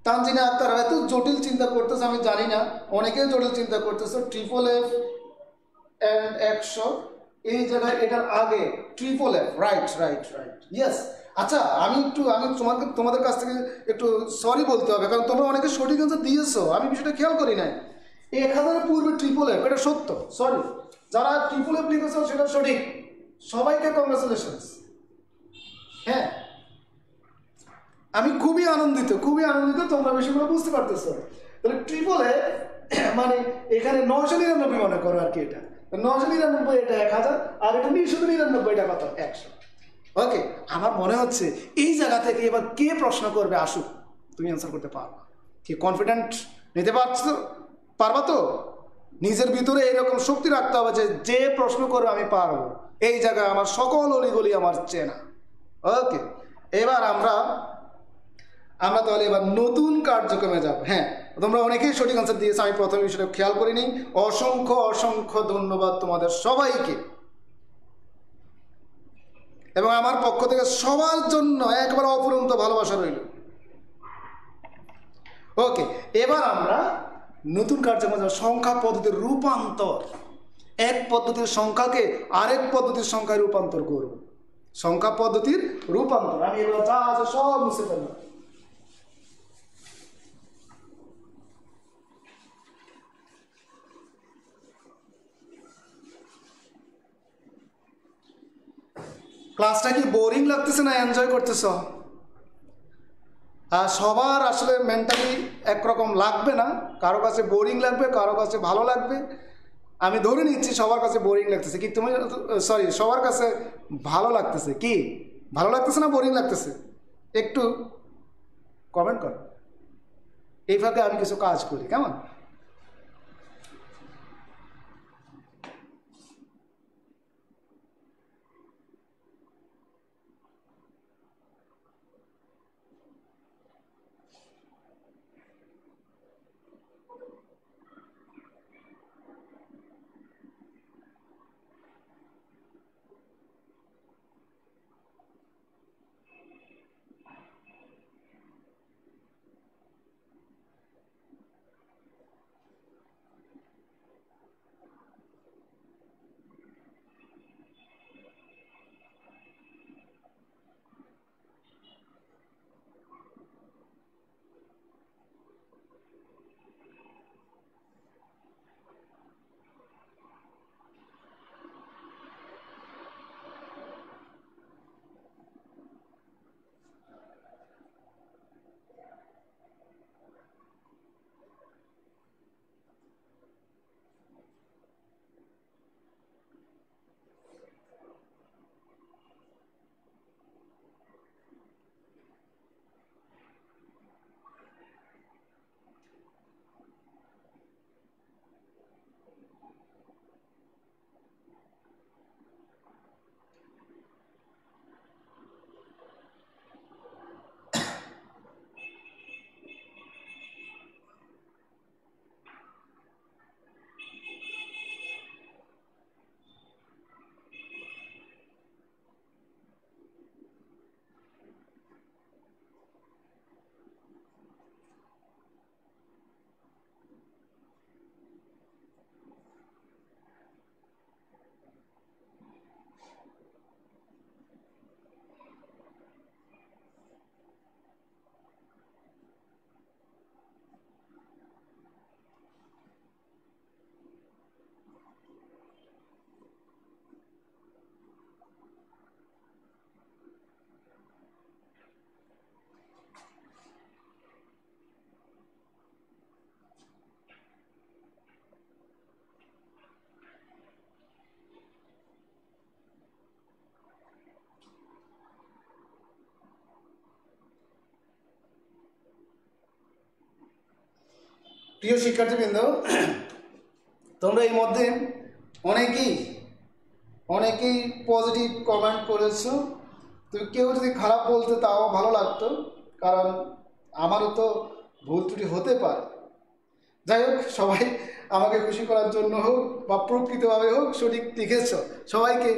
তানজিনা আক্তার এত জটিল চিন্তা করতেছে আমি জানি না, অনেকেই জটিল চিন্তা করতেছে। FFF and 100 এই জায়গায় এটার আগে FFF, রাইট, ইয়েস। আচ্ছা, আমি তোমাদের কাছ থেকে একটু সরি বলতে হবে, কারণ তোমরা অনেকে সঠিক অ্যান্সার দিয়েছো, আমি বিষয়টা খেয়াল করি নাই। 1000-এর পূর্বে FFF, এটা সত্য, সরি। যারা FFF লিখেছো সেটা সঠিক, সবাইকে কংগ্রেচুলেশনস। হ্যাঁ, আমি খুবই আনন্দিত তোমরা বিষয়গুলো বুঝতে পারতেছো। তাহলে FFF মানে এখানে 999 মনে করো আর কি, এটা 999, এটা 1000, আর এটা 999, এটা কত? 100। ওকে, আমার মনে হচ্ছে এই জায়গা থেকে এবার কে প্রশ্ন করবে আসুক, তুমি অ্যান্সার করতে পারবা কি? কনফিডেন্ট নিতে পারবা তো? নিজের ভিতরে এরকম শক্তি রাখতে হবে যে প্রশ্ন করবে আমি পারবো। এই জায়গায় আমার সকল অলিগলি আমার চেনা। ওকে, এবার আমরা তাহলে এবার নতুন কার্যক্রমে যাব। হ্যাঁ, তোমরা অনেকেই সঠিক আনসার দিয়েছো, আমি প্রথমে বিষয়টা খেয়াল করিনি। অসংখ্য ধন্যবাদ তোমাদের সবাইকে, এবং আমার পক্ষ থেকে সবার জন্য একবার অফুরন্ত ভালোবাসা রইল। ওকে, এবার আমরা নতুন কার্যক্রম, সংখ্যা পদ্ধতির রূপান্তর। এক পদ্ধতির সংখ্যাকে আরেক পদ্ধতির সংখ্যায় রূপান্তর করব। সংখ্যা পদ্ধতির রূপান্তর, আমি এগুলো যা আছে সব মুছে ফেললাম। ক্লাসটা কি বোরিং লাগতেছে না এনজয় করতেছ? আর সবার আসলে মেন্টালি একরকম লাগবে না, কারো কাছে বোরিং লাগবে, কারো কাছে ভালো লাগবে। আমি ধরে নিচ্ছি সবার কাছে বোরিং লাগতেছে, কি তুমি সবার কাছে ভালো লাগতেছে? কি ভালো লাগতেছে না বোরিং লাগতেছে? একটু কমেন্ট কর। এই ফাঁকে আমি কিছু কাজ করি, কেমন? প্রিয় শিক্ষার্থীবৃন্দ, তোমরা এই মধ্যে অনেকেই পজিটিভ কমেন্ট করেছো। তো কেউ যদি খারাপ বলতে তাও ভালো লাগতো, কারণ আমারও তো ভুল ত্রুটি হতে পারে। যাই হোক, সবাই আমাকে খুশি করার জন্য হোক বা প্রকৃতভাবে হোক সঠিক লিখেছ, সবাইকে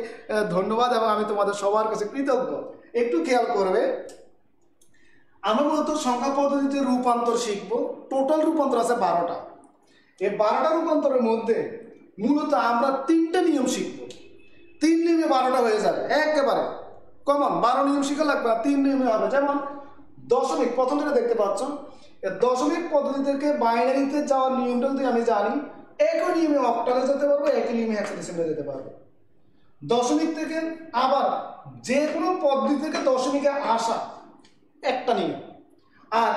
ধন্যবাদ এবং আমি তোমাদের সবার কাছে কৃতজ্ঞ। একটু খেয়াল করবে, আমরা মূলত সংখ্যা পদ্ধতিতে রূপান্তর শিখব। টোটাল রূপান্তর আছে 12টা। এই 12টা রূপান্তরের মধ্যে মূলত আমরা 3টে নিয়ম শিখব। 3 নিয়মে 12টা হয়ে যাবে, একেবারে কমন। 12 নিয়ম শিখা লাগবে না, 3 নিয়মে হবে। যেমন দশমিক, প্রথম যেটা দেখতে পাচ্ছ, দশমিক পদ্ধতি থেকে বাইনারিতে যাওয়ার নিয়মটা যদি আমি জানি, একই নিয়মে অক্টালে যেতে পারবো, একই নিয়মে হেক্সাডেসিমালে যেতে পারবো। দশমিক থেকে আবার যে কোনো পদ্ধতি থেকে দশমিকে আসা একটা নিয়ম। আর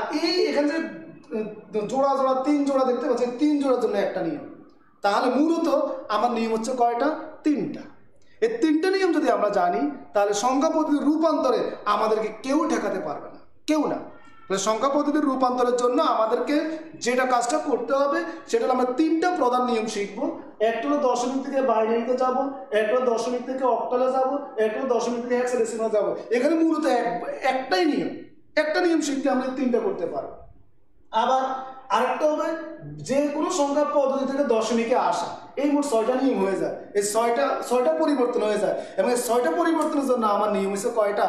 এখানে যে জোড়া 3 জোড়া দেখতে পাচ্ছি, 3 জোড়ার জন্য একটা নিয়ম। তাহলে মূলত আমার নিয়ম হচ্ছে কয়টা? 3টা। এই 3টে নিয়ম যদি আমরা জানি, তাহলে সংখ্যা পদ্ধতির রূপান্তরে আমাদেরকে কেউ ঠেকাতে পারবে না, কেউ না। সংখ্যা পদ্ধতির রূপান্তরের জন্য আমাদেরকে যেটা কাজটা করতে হবে সেটা হলো আমরা 3টা প্রধান নিয়ম শিখবো। একটা হলো দশমিক থেকে বাইনারিতে যাব, একটা হলো দশমিক থেকে অক্টালে যাব, একটা হলো দশমিক থেকে হেক্সাডেসিমালে যাব। এখানে মূলত একটা নিয়ম শিখতে আমরা 3টা করতে পারবো। আবার আরেকটা হবে যে কোনো সংখ্যা পদ্ধতি থেকে দশমিকে আসা। এই মোট 6টা নিয়ম হয়ে যায়। এই 6টা পরিবর্তন হয়ে যায়, এবং এই 6টা পরিবর্তনের জন্য আমার নিয়ম হচ্ছে কয়টা?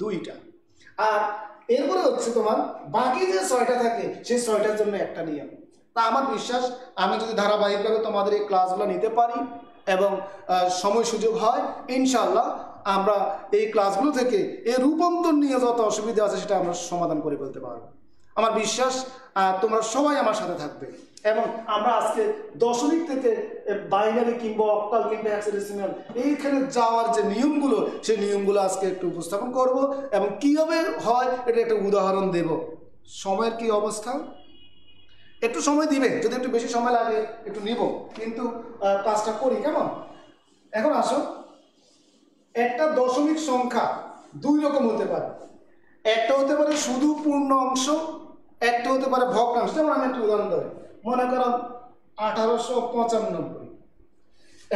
2টা। আর এরপরে হচ্ছে তোমার বাকি যে 6টা থাকে, সেই 6টার জন্য একটা নিয়ম। তা আমার বিশ্বাস, আমি যদি ধারাবাহিকভাবে তোমাদের এই ক্লাসগুলো নিতে পারি এবং সময় সুযোগ হয়, ইনশাল্লাহ আমরা এই ক্লাসগুলো থেকে এই রূপান্তর নিয়ে যত অসুবিধা আছে সেটা আমরা সমাধান করে ফেলতে পারবো। আমার বিশ্বাস তোমরা সবাই আমার সাথে থাকবে, এবং আমরা আজকে দশমিক থেকে বাইনারি কিংবা অক্টাল কিংবা হেক্সাডেসিমাল এইখানে যাওয়ার যে নিয়মগুলো, সেই নিয়মগুলো আজকে একটু উপস্থাপন করব, এবং কীভাবে হয় এটা একটা উদাহরণ দেব। সময়ের কি অবস্থা? একটু সময় দিবে, যদি একটু বেশি সময় লাগে একটু নিব, কিন্তু কাজটা করি কেমন। এখন আসো, একটা দশমিক সংখ্যা 2 রকম হতে পারে। একটা হতে পারে শুধু পূর্ণ অংশ, একটা হতে পারে ভগ্নাংশ। যেমন আমি একটা উদাহরণ দেব, মনে করো 1895।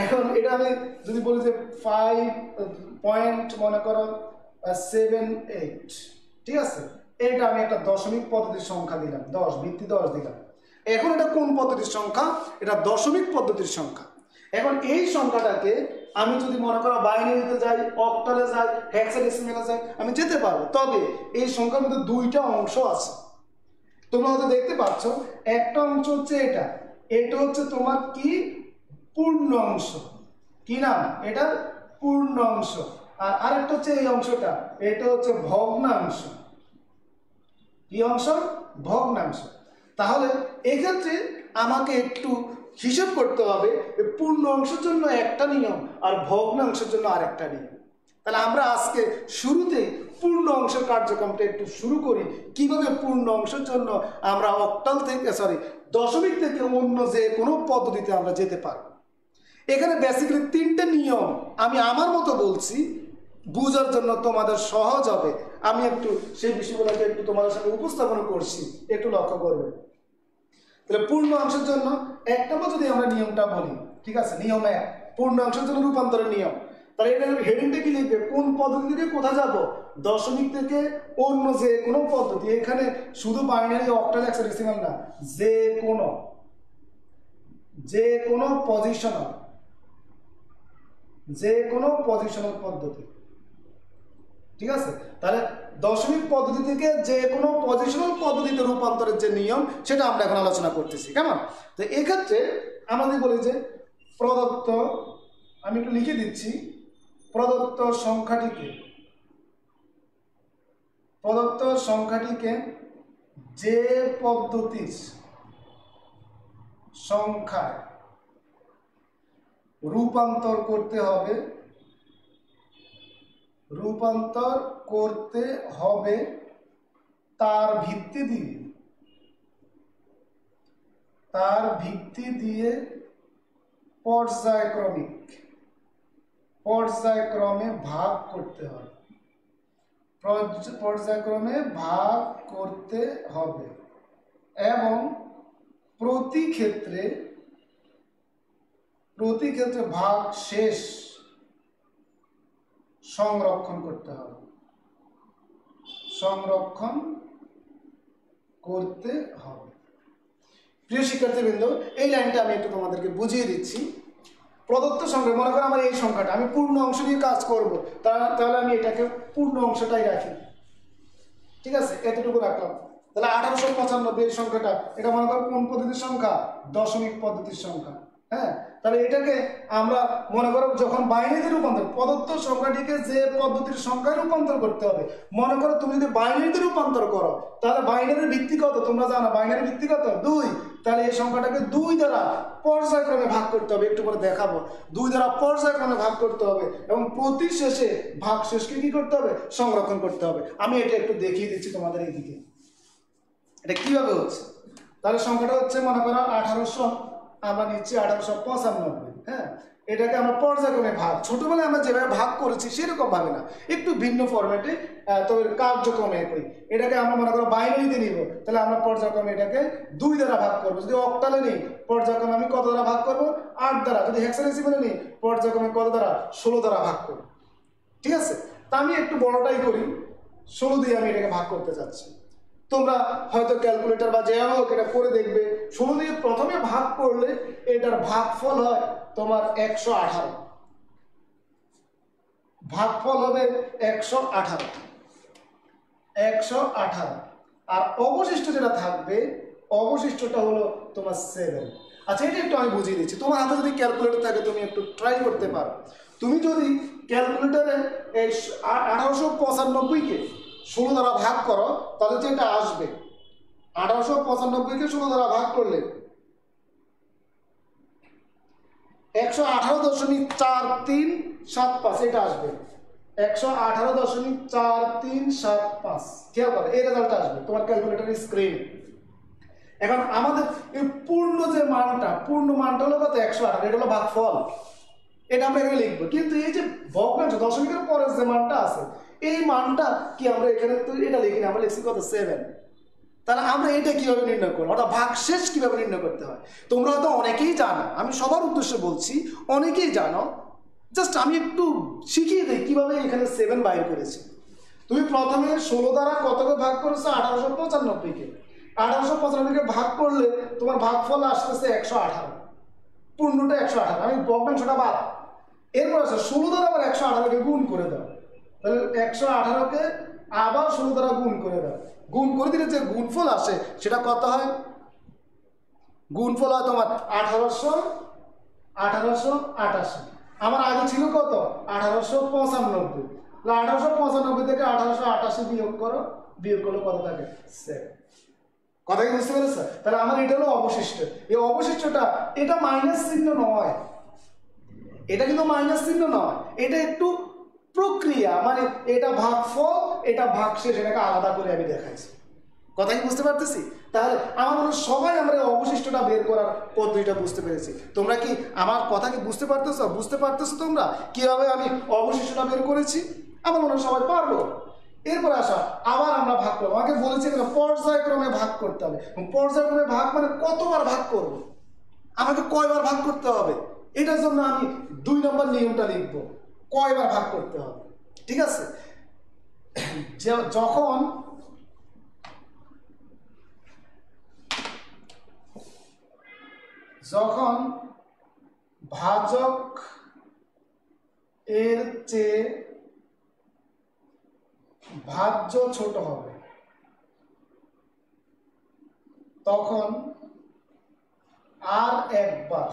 এখন এটা আমি যদি বলি যে 5.78, ঠিক আছে, এটা আমি একটা দশমিক পদ্ধতির সংখ্যা দিলাম, 10 ভিত্তি 10 দিলাম। এখন এটা কোন পদ্ধতির সংখ্যা? এটা দশমিক পদ্ধতির সংখ্যা। এখন এই সংখ্যাটাকে আমি যদি মনে করো বাইনারিতে যাই, অক্টালে যাই, হেক্সাডেসিমালে যাই, আমি যেতে পারবো। তবে এই সংখ্যার মধ্যে 2টা অংশ আছে। তোমরা হয়তো দেখতে পাচ্ছ, একটা অংশ হচ্ছে এটা হচ্ছে তোমার কি? পূর্ণ অংশ। কি নাম এটা? পূর্ণ অংশ। আর আরেকটা হচ্ছে এই অংশটা, এটা হচ্ছে ভগ্নাংশ। কি অংশ? ভগ্নাংশ। তাহলে এক্ষেত্রে আমাকে একটু হিসাব করতে হবে, পূর্ণ অংশের জন্য একটা নিয়ম আর ভগ্নাংশের জন্য আরেকটা নিয়ম। তাহলে আমরা আজকে শুরুতেই পূর্ণ অংশের কার্যক্রমটা একটু শুরু করি। কিভাবে পূর্ণ অংশের জন্য আমরা অক্টাল থেকে দশমিক থেকে অন্য যে কোনো পদ্ধতিতে আমরা যেতে পারব। এখানে বেসিক্যালি 3টে নিয়ম আমি আমার মতো বলছি, বোঝার জন্য তোমাদের সহজ হবে। আমি একটু সেই বিষয়গুলোকে একটু তোমাদের সামনে উপস্থাপন করছি, একটু লক্ষ্য করবে। তাহলে পূর্ণ অংশের জন্য এক নম্বর যদি আমরা নিয়মটা বলি, ঠিক আছে, নিয়ম 1, পূর্ণ অংশের জন্য রূপান্তরের নিয়ম। তাহলে এটা হেডিংটা কি লিখবে? কোন পদ্ধতি থেকে কোথায় যাব? দশমিক থেকে অন্য যে কোনো পদ্ধতি। এখানে শুধু বাইনারি, অক্টাল, হেক্সাডেসিমাল না, যে কোনো পজিশনাল পদ্ধতি, ঠিক আছে। তাহলে দশমিক পদ্ধতি থেকে যে কোনো পজিশনাল পদ্ধতিতে রূপান্তরের যে নিয়ম, সেটা আমরা এখন আলোচনা করতেছি, কেমন। তো এক্ষেত্রে আমাদের বলি যে প্রদত্ত, আমি একটু লিখে দিচ্ছি, প্রদত্ত সংখ্যাটিকে যে পদ্ধতির সংখ্যায় রূপান্তর করতে হবে তার ভিত্তি দিয়ে পর্যায়ক্রমে ভাগ করতে হবে এবং প্রতি ক্ষেত্রে ভাগ শেষ সংরক্ষণ করতে হবে, সংরক্ষণ করতে হবে। প্রিয় শিক্ষার্থীবৃন্দ, এই লাইনটা আমি একটু তোমাদেরকে বুঝিয়ে দিচ্ছি। প্রদত্ত সংখ্যা, মনে করো আমার এই সংখ্যাটা, আমি পূর্ণ অংশ নিয়ে কাজ করব, তাহলে আমি এটাকে পূর্ণ অংশটাই রাখি, ঠিক আছে, এতটুকু রাখলাম। তাহলে 1895 এই সংখ্যাটা, এটা মনে করো কোন পদ্ধতির সংখ্যা? দশমিক পদ্ধতির সংখ্যা। হ্যাঁ, তাহলে এটাকে আমরা মনে করো যখন বাইনারিতে রূপান্তর, প্রদত্ত সংখ্যাটিকে যে পদ্ধতির সংখ্যায় রূপান্তর করতে হবে, মনে করো তুমি যদি বাইনারিতে রূপান্তর করো, তাহলে বাইনারির ভিত্তি কত তোমরা জানো? বাইনারির ভিত্তি কত? 2। তাহলে এই সংখ্যাটাকে 2 দ্বারা পর্যায়ক্রমে ভাগ করতে হবে, একটু পরে দেখাবো। 2 দ্বারা পর্যায়ক্রমে ভাগ করতে হবে এবং প্রতি শেষে ভাগ শেষকে কি করতে হবে? সংরক্ষণ করতে হবে। আমি এটা একটু দেখিয়ে দিচ্ছি তোমাদের এইদিকে, এটা কিভাবে হচ্ছে। তাহলে সংখ্যাটা হচ্ছে মনে করো 1800, আমরা নিচ্ছি 1895। হ্যাঁ, এটাকে আমরা পর্যায়ক্রমে ভাগ, ছোটবেলায় আমরা যেভাবে ভাগ করেছি সেরকম ভাবে না, একটু ভিন্ন ফরম্যাটে, তবে কার্যক্রমে একই। এটাকে আমরা মনে করো বাইনারিতে নিব, তাহলে আমরা পর্যায়ক্রমে এটাকে 2 দ্বারা ভাগ করবো। যদি অক্টালে নিই, পর্যায়ক্রমে আমি কত দ্বারা ভাগ করবো? 8 দ্বারা। যদি হেক্সাডেসিমালে নিই, পর্যায়ক্রমে কত দ্বারা? 16 দ্বারা ভাগ করবো, ঠিক আছে। তা আমি একটু বড়টাই করি, 16 দিয়ে আমি এটাকে ভাগ করতে চাচ্ছি। তোমরা হয়তো ক্যালকুলেটর বা যে হোক এটা করে দেখবে। 16 দিয়ে প্রথমে ভাগ করলে এটার ভাগফল হয় তোমার 118, ভাগফল হবে 118। আর অবশিষ্ট যেটা থাকবে, অবশিষ্টটা হলো তোমার 7। আচ্ছা, এটা একটু আমি বুঝিয়ে দিচ্ছি। তোমার হাতে যদি ক্যালকুলেটর থাকে তুমি একটু ট্রাই করতে পারো। তুমি যদি ক্যালকুলেটরে এই 1895-কে 16 দ্বারা ভাগ করো, তাহলে যেটা আসবে, 1895-কে 16 দ্বারা ভাগ করলে 118.4375 এটা আসবে। 118.4375 খেয়াল করো, এই রেজাল্টটা আসবে তোমার ক্যালকুলেটরের স্ক্রিনে। এখন আমাদের এই পূর্ণ যে মানটা, পূর্ণ মানটা হলো কত? 118। এটা হলো ভাগফল, এটা আমরা এখানে লিখবো। কিন্তু এই যে ভগ্নাংশ, দশমিকের পরের যে মানটা আছে, এই মানটা কি আমরা এখানে তো এটা লিখি না, আমরা লিখছি কত? 7। তাহলে আমরা এটা কিভাবে নির্ণয় করবো, অর্থাৎ ভাগশেষ কিভাবে নির্ণয় করতে হয়? তোমরা হয়তো অনেকেই জানো, আমি সবার উদ্দেশ্যে বলছি, অনেকেই জানো, জাস্ট আমি একটু শিখিয়ে দিই কিভাবে এখানে 7 বাইর করেছি। তুমি প্রথমে 16 দ্বারা কতকে ভাগ করেছো? 1895-কে। 1895-কে ভাগ করলে তোমার ভাগফল আসতেছে 118, পূর্ণটা 118, আমি ভগ্নাংশটা বাদ। এরপর আছে 16 দ্বারা আবার 118-কে গুণ করে দাও, তাহলে 118-কে আবার 16 দ্বারা গুণ করে দাও। গুণ করে দিলে যে গুণফল আসে সেটা কত হয়? গুণফল হয় তোমার 1888। আমার আগে ছিল কত? 1895। 1895 থেকে 1888 বিয়োগ করো, বিয়োগ করলে কত থাকে? 7। কথা কি বুঝতে পেরেছ? তাহলে আমার এটা হলো অবশিষ্ট। এই অবশিষ্টটা, এটা মাইনাস চিহ্ন নয়, এটা কিন্তু মাইনাস চিহ্ন নয়, এটা একটু প্রক্রিয়া, মানে এটা ভাগফল, এটা ভাগশেষ, এটাকে আলাদা করে আমি দেখাইছি। কথা কি বুঝতে পারতেছি? তাহলে আমার মনে হয় সবাই আমরা অবশিষ্টটা বের করার পদ্ধতিটা বুঝতে পেরেছি। তোমরা কি আমার কথা কি বুঝতে পারতেছো? বুঝতে পারতেছো তোমরা কিভাবে আমি অবশিষ্টটা বের করেছি? আমার মনে হয় সবাই পারবো। এরপরে আসা, আবার আমরা ভাগ করবো। আমাকে বলেছি এখানে পর্যায়ক্রমে ভাগ করতে হবে। পর্যায়ক্রমে ভাগ মানে কতবার ভাগ করবো, আমাকে কয়বার ভাগ করতে হবে, এটার জন্য আমি 2 নম্বর নিয়মটা লিখবো, কয়বার ভাগ করতে হবে। ঠিক আছে, যখন ভাজক এর চেয়ে ভাজ্য ছোট হবে, তখন আর একবার,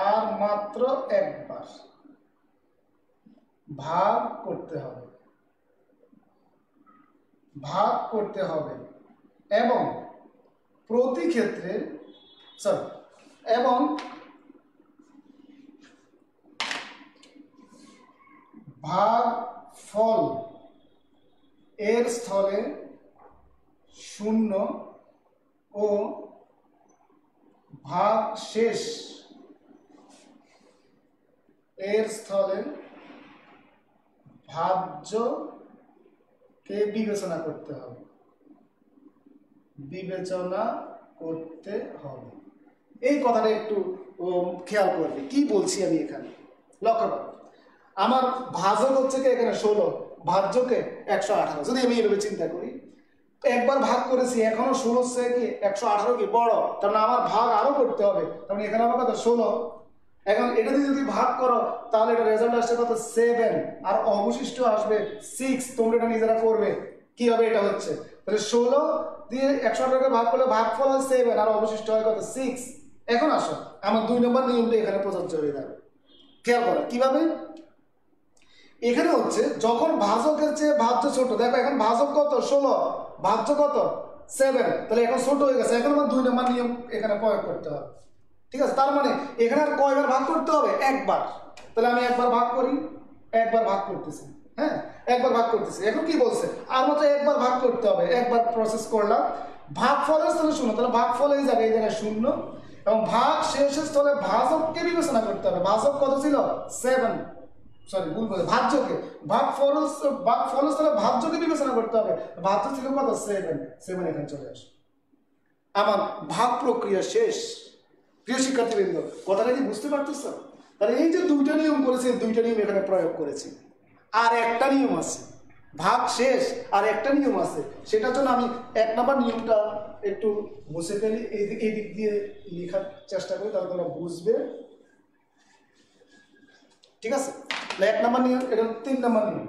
আর মাত্র একবার ভাগ করতে হবে, ভাগ করতে হবে। এবং প্রতি ক্ষেত্রে এবং ভাগফল এর স্থলে 0 ও ভাগশেষ এর স্থলে ভাজ্যকে বিবেচনা করতে হবে, বিবেচনা করতে হবে। এই কথাটা একটু খেয়াল করবে, কি বলছি আমি এখানে লক্ষ্য করো। আমার ভাজক হচ্ছে কি এখানে 16, ভাজ্যকে 118। যদি আমি এভাবে চিন্তা করি, একবার ভাগ করেছি, এখনো 16 কি 118 কি বড়, তার মানে আমার ভাগ আরো করতে হবে। তার মানে এখানে আমার কত 16। এখন এটা দিয়ে যদি ভাগ করো তাহলে এটা রেজাল্ট আসছে কত 7, আর অবশিষ্ট আসবে 6। তোমরা এটা নিজেরা করবে কি হবে, এটা হচ্ছে তাহলে 16 দিয়ে 118কে ভাগ করলে ভাগফল হয় 7 আর অবশিষ্ট হয় কত 6। এখন আসো আমার 2 নম্বর নিয়মটা এখানে প্রযোজ্য হয়ে যাবে। খেয়াল করো কিভাবে। এখানে হচ্ছে যখন ভাজকের চেয়ে ভাজ্য ছোট, দেখো এখন ভাজক কত 16, ভাজ্য কত 7, তাহলে এখন ছোট হয়ে গেছে। এখন আমার 2 নম্বর নিয়ম এখানে প্রয়োগ করতে হবে। ঠিক আছে, তার মানে এখানে আর কয়বার ভাগ করতে হবে, একবার। তাহলে আমি একবার ভাগ করি, একবার ভাগ করতেছি, হ্যাঁ একবার ভাগ করতেছি। এখন কি বলছে, আর মাত্র একবার ভাগ করতে হবে, একবার প্রসেস করলাম। ভাগফলের স্থলে 0, তাহলে ভাগফল এই জায়গায় 0, এবং ভাগ শেষের স্থলে ভাজককে বিবেচনা করতে হবে। ভাজক কত ছিল 7, সরি ভুল বলে, ভাজ্যকে, ভাগফল স্থলে ভাজ্যকে বিবেচনা করতে হবে। ভাজ্য ছিল কত 7 এখানে চলে আসে। আমার ভাগ প্রক্রিয়া শেষ। প্রিয় শিক্ষার্থীবৃন্দ, কথাটা কি বুঝতে পারতেছ? তাহলে এই যে 2টা নিয়ম করেছে, 2টা নিয়ম এখানে প্রয়োগ করেছি। আর একটা নিয়ম আছে, ভাগ শেষ আর একটা নিয়ম আছে, সেটার জন্য আমি 1 নম্বর নিয়মটা একটু মুছে ফেলি, এই দিক দিয়ে লেখার চেষ্টা করি, তাহলে তোমরা বুঝবে। ঠিক আছে, 1 নম্বর নিয়ম, এটা 3 নম্বর নিয়ম।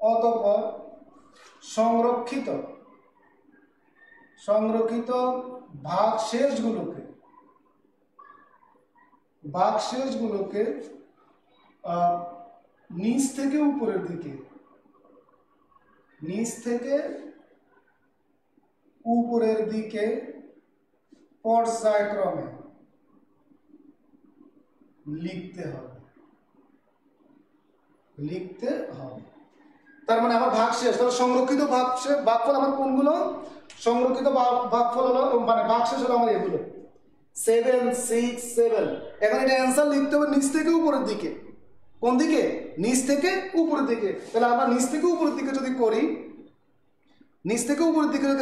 অতঃপর সংরক্ষিত ভাগশেষগুলোকে নিচ থেকে উপরের দিকে পর্যায়ক্রমে লিখতে হবে। তার মানে আমার ভাগ শেষ, তাহলে সংরক্ষিত ভাগফল আমার কোনগুলো, সংরক্ষিত ভাগফল হলো, মানে ভাগ শেষ হলো আমার এগুলো 7, 6, 7। এখন এটা অ্যান্সার লিখতে হবে নিচ থেকে উপরের দিকে। কোন দিকে, নিচ থেকে উপরের দিকে। তাহলে আমরা নিচ থেকে উপরের দিকে যদি করি,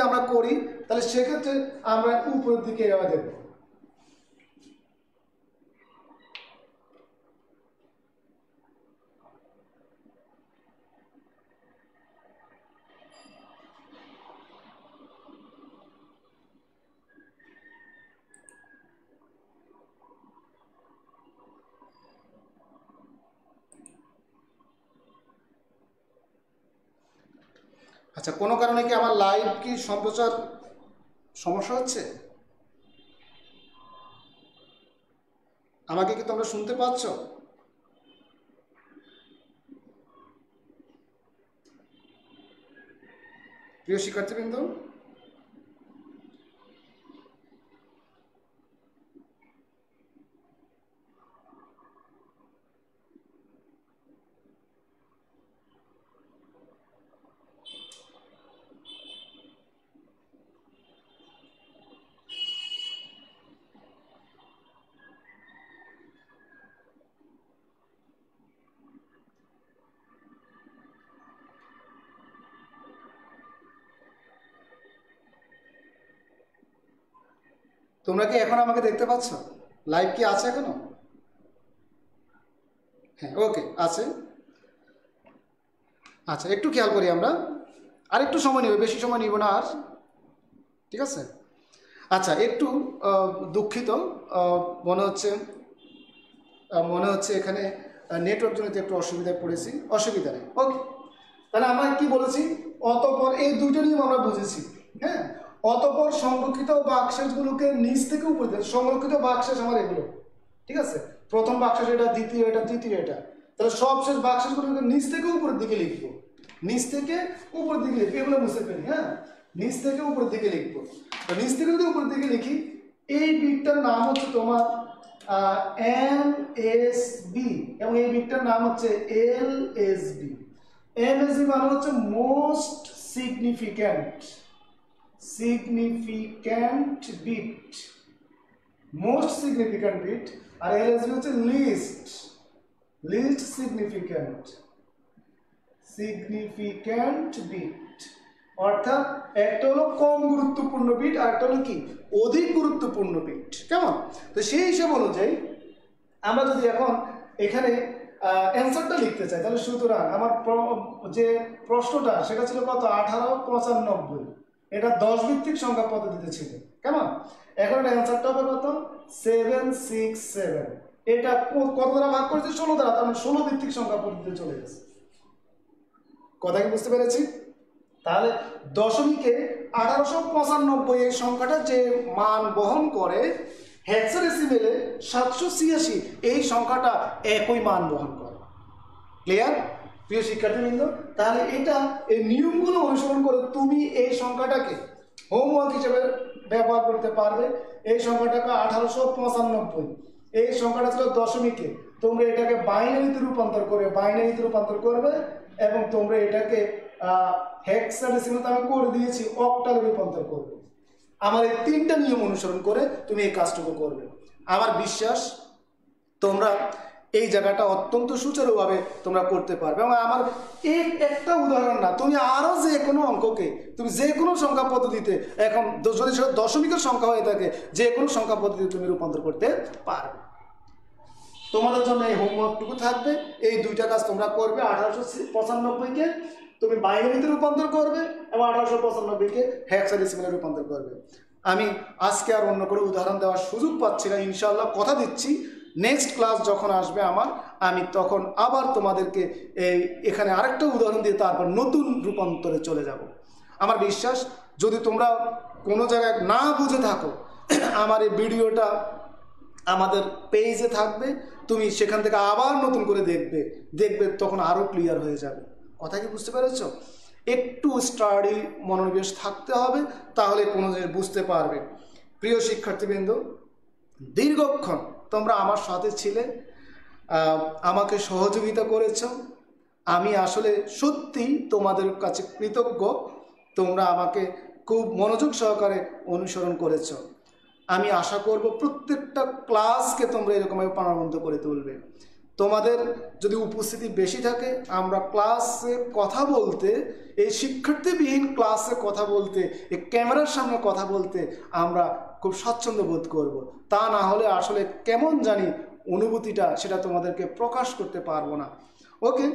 আমরা করি, তাহলে সেক্ষেত্রে আমরা উপরের দিকে এভাবে দেবো। আচ্ছা, কোনো কারণে কি আমার লাইভ কি সম্প্রচার সমস্যা হচ্ছে? আমাকে কি তোমরা শুনতে পাচ্ছ? প্রিয় শিক্ষার্থীবৃন্দ, তোমরা কি এখন আমাকে দেখতে পাচ্ছ? লাইভ কি আছে এখনো? হ্যাঁ, ওকে, আছে। আচ্ছা, একটু খেয়াল করি আমরা, আর একটু সময় নেবে, বেশি সময় নিব না আর। ঠিক আছে, আচ্ছা একটু দুঃখিত, মনে হচ্ছে এখানে নেটওয়ার্ক জনিত একটু অসুবিধায় পড়েছি। অসুবিধা নেই, ওকে। তাহলে আমরা কি বলেছি, অতঃপর এই 2টা নিয়ম আমরা বুঝেছি। হ্যাঁ, অতঃপর সংরক্ষিত বাক্সেসগুলোকে নিচ থেকে উপরে দিতে, সংরক্ষিত বাক্সেস আমার এগুলো। ঠিক আছে, প্রথম বাক্সেস এটা, দ্বিতীয় এটা, তৃতীয় এটা। তাহলে সবশেষ বাক্সেসগুলোকে নিচ থেকে উপরের দিকে লিখবো, এগুলো মুছে ফেলি। হ্যাঁ, নিচ থেকে উপরের দিকে লিখবো। তো নিচ থেকে যদি উপরের দিকে লিখি, এই বিটটার নাম হচ্ছে তোমার MSB, এবং এই বিটটার নাম হচ্ছে LSB। MSB মানে হচ্ছে most significant bit, most significant bit. আর LSB হচ্ছে লিস্ট সিগনিফিক্যান্ট বিট। অর্থাৎ একটা হলো কম গুরুত্বপূর্ণ বিট আর একটা হলো কি অধিক গুরুত্বপূর্ণ বিট। কেমন? তো সেই হিসেব অনুযায়ী আমরা যদি এখন এখানে অ্যান্সারটা লিখতে চাই, তাহলে সুতরাং আমার যে প্রশ্নটা সেটা ছিল কত 1895, এটা 10 ভিত্তিক সংখ্যা পদ্ধতিতে ছিল। কেমন? এখন এটা অ্যান্সারটা হবে কত 767। এটা কত দ্বারা ভাগ করেছে 16 দ্বারা, তার মানে 16 ভিত্তিক সংখ্যা পদ্ধতিতে চলে গেছে। কথা কি বুঝতে পেরেছি? তাহলে দশমিকে 1895 এই সংখ্যাটা যে মান বহন করে, হেক্সাডেসিমেলে 786 এই সংখ্যাটা একই মান বহন করে। ক্লিয়ার প্রিয় শিক্ষার্থীবৃন্দ? তাহলে এটা এই নিয়মগুলো অনুসরণ করে তুমি এই সংখ্যাটাকে হোমওয়ার্ক হিসেবে ব্যবহার করতে পারবে। এই সংখ্যাটাকে 1895, এই সংখ্যাটা ছিল দশমিকে, তোমরা এটাকে বাইনারিতে রূপান্তর করবে এবং তোমরা এটাকে হেক্সাডেসিমেলে আমি করে দিয়েছি অক্টালে রূপান্তর করবে। আমার এই 3টা নিয়ম অনুসরণ করে তুমি এই কাজটুকু করবে। আমার বিশ্বাস তোমরা এই জায়গাটা অত্যন্ত সুচারুভাবে তোমরা করতে পারবে। এবং আমার এই একটা উদাহরণ না, তুমি আরও যে কোনো অঙ্ককে তুমি যে কোনো সংখ্যা পদ্ধতিতে, এখন যদি সেটা দশমিকের সংখ্যা হয়ে থাকে, যে কোনো সংখ্যা পদ্ধতিতে তুমি রূপান্তর করতে পারবে। তোমাদের জন্য এই হোমওয়ার্কটুকু থাকবে, এই 2টা কাজ তোমরা করবে। 1895কে তুমি বাইনারিতে রূপান্তর করবে এবং 1895কে হেক্সাডেসিমেলে রূপান্তর করবে। আমি আজকে আর অন্য কোনো উদাহরণ দেওয়ার সুযোগ পাচ্ছি না। ইনশাআল্লাহ কথা দিচ্ছি নেক্সট ক্লাস যখন আসবে আমি তখন আবার তোমাদেরকে এখানে আরেকটা উদাহরণ দিয়ে তারপর নতুন রূপান্তরে চলে যাব। আমার বিশ্বাস যদি তোমরা কোনো জায়গায় না বুঝে থাকো, আমার এই ভিডিওটা আমাদের পেজে থাকবে, তুমি সেখান থেকে আবার নতুন করে দেখবে তখন আরও ক্লিয়ার হয়ে যাবে। কথা কি বুঝতে পেরেছ? একটু স্টাডি মনোনিবেশ থাকতে হবে, তাহলে কোনো জিনিস বুঝতে পারবে। প্রিয় শিক্ষার্থীবৃন্দ, দীর্ঘক্ষণ তোমরা আমার সাথে ছিলে, আমাকে সহযোগিতা করেছ। আমি আসলে সত্যি তোমাদের কাছে কৃতজ্ঞ। তোমরা আমাকে খুব মনোযোগ সহকারে অনুসরণ করেছ। আমি আশা করব প্রত্যেকটা ক্লাসকে তোমরা এরকমভাবে প্রাণবন্ত করে তুলবে। তোমাদের যদি উপস্থিতি বেশি থাকে, আমরা ক্লাসে কথা বলতে, এই শিক্ষার্থীবিহীন ক্লাসে কথা বলতে, এই ক্যামেরার সামনে কথা বলতে আমরা খুব স্বাচ্ছন্দ্য বোধ করব। তা না হলে আসলে কেমন জানি অনুভূতিটা সেটা তোমাদেরকে প্রকাশ করতে পারবো না। ওকে,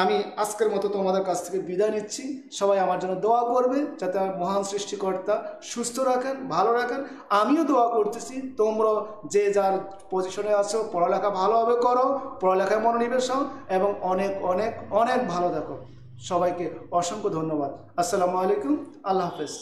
আমি আজকের মতো তোমাদের কাছ থেকে বিদায় নিচ্ছি। সবাই আমার জন্য দোয়া করবে যাতে আমার মহান সৃষ্টিকর্তা সুস্থ রাখেন, ভালো রাখেন। আমিও দোয়া করতেছি তোমরা যে যার পজিশনে আছো পড়ালেখা ভালোভাবে করো, পড়ালেখায় মনোনিবেশ হও এবং অনেক অনেক অনেক ভালো থাকো। সবাইকে অসংখ্য ধন্যবাদ। আসসালামু আলাইকুম, আল্লাহ হাফেজ।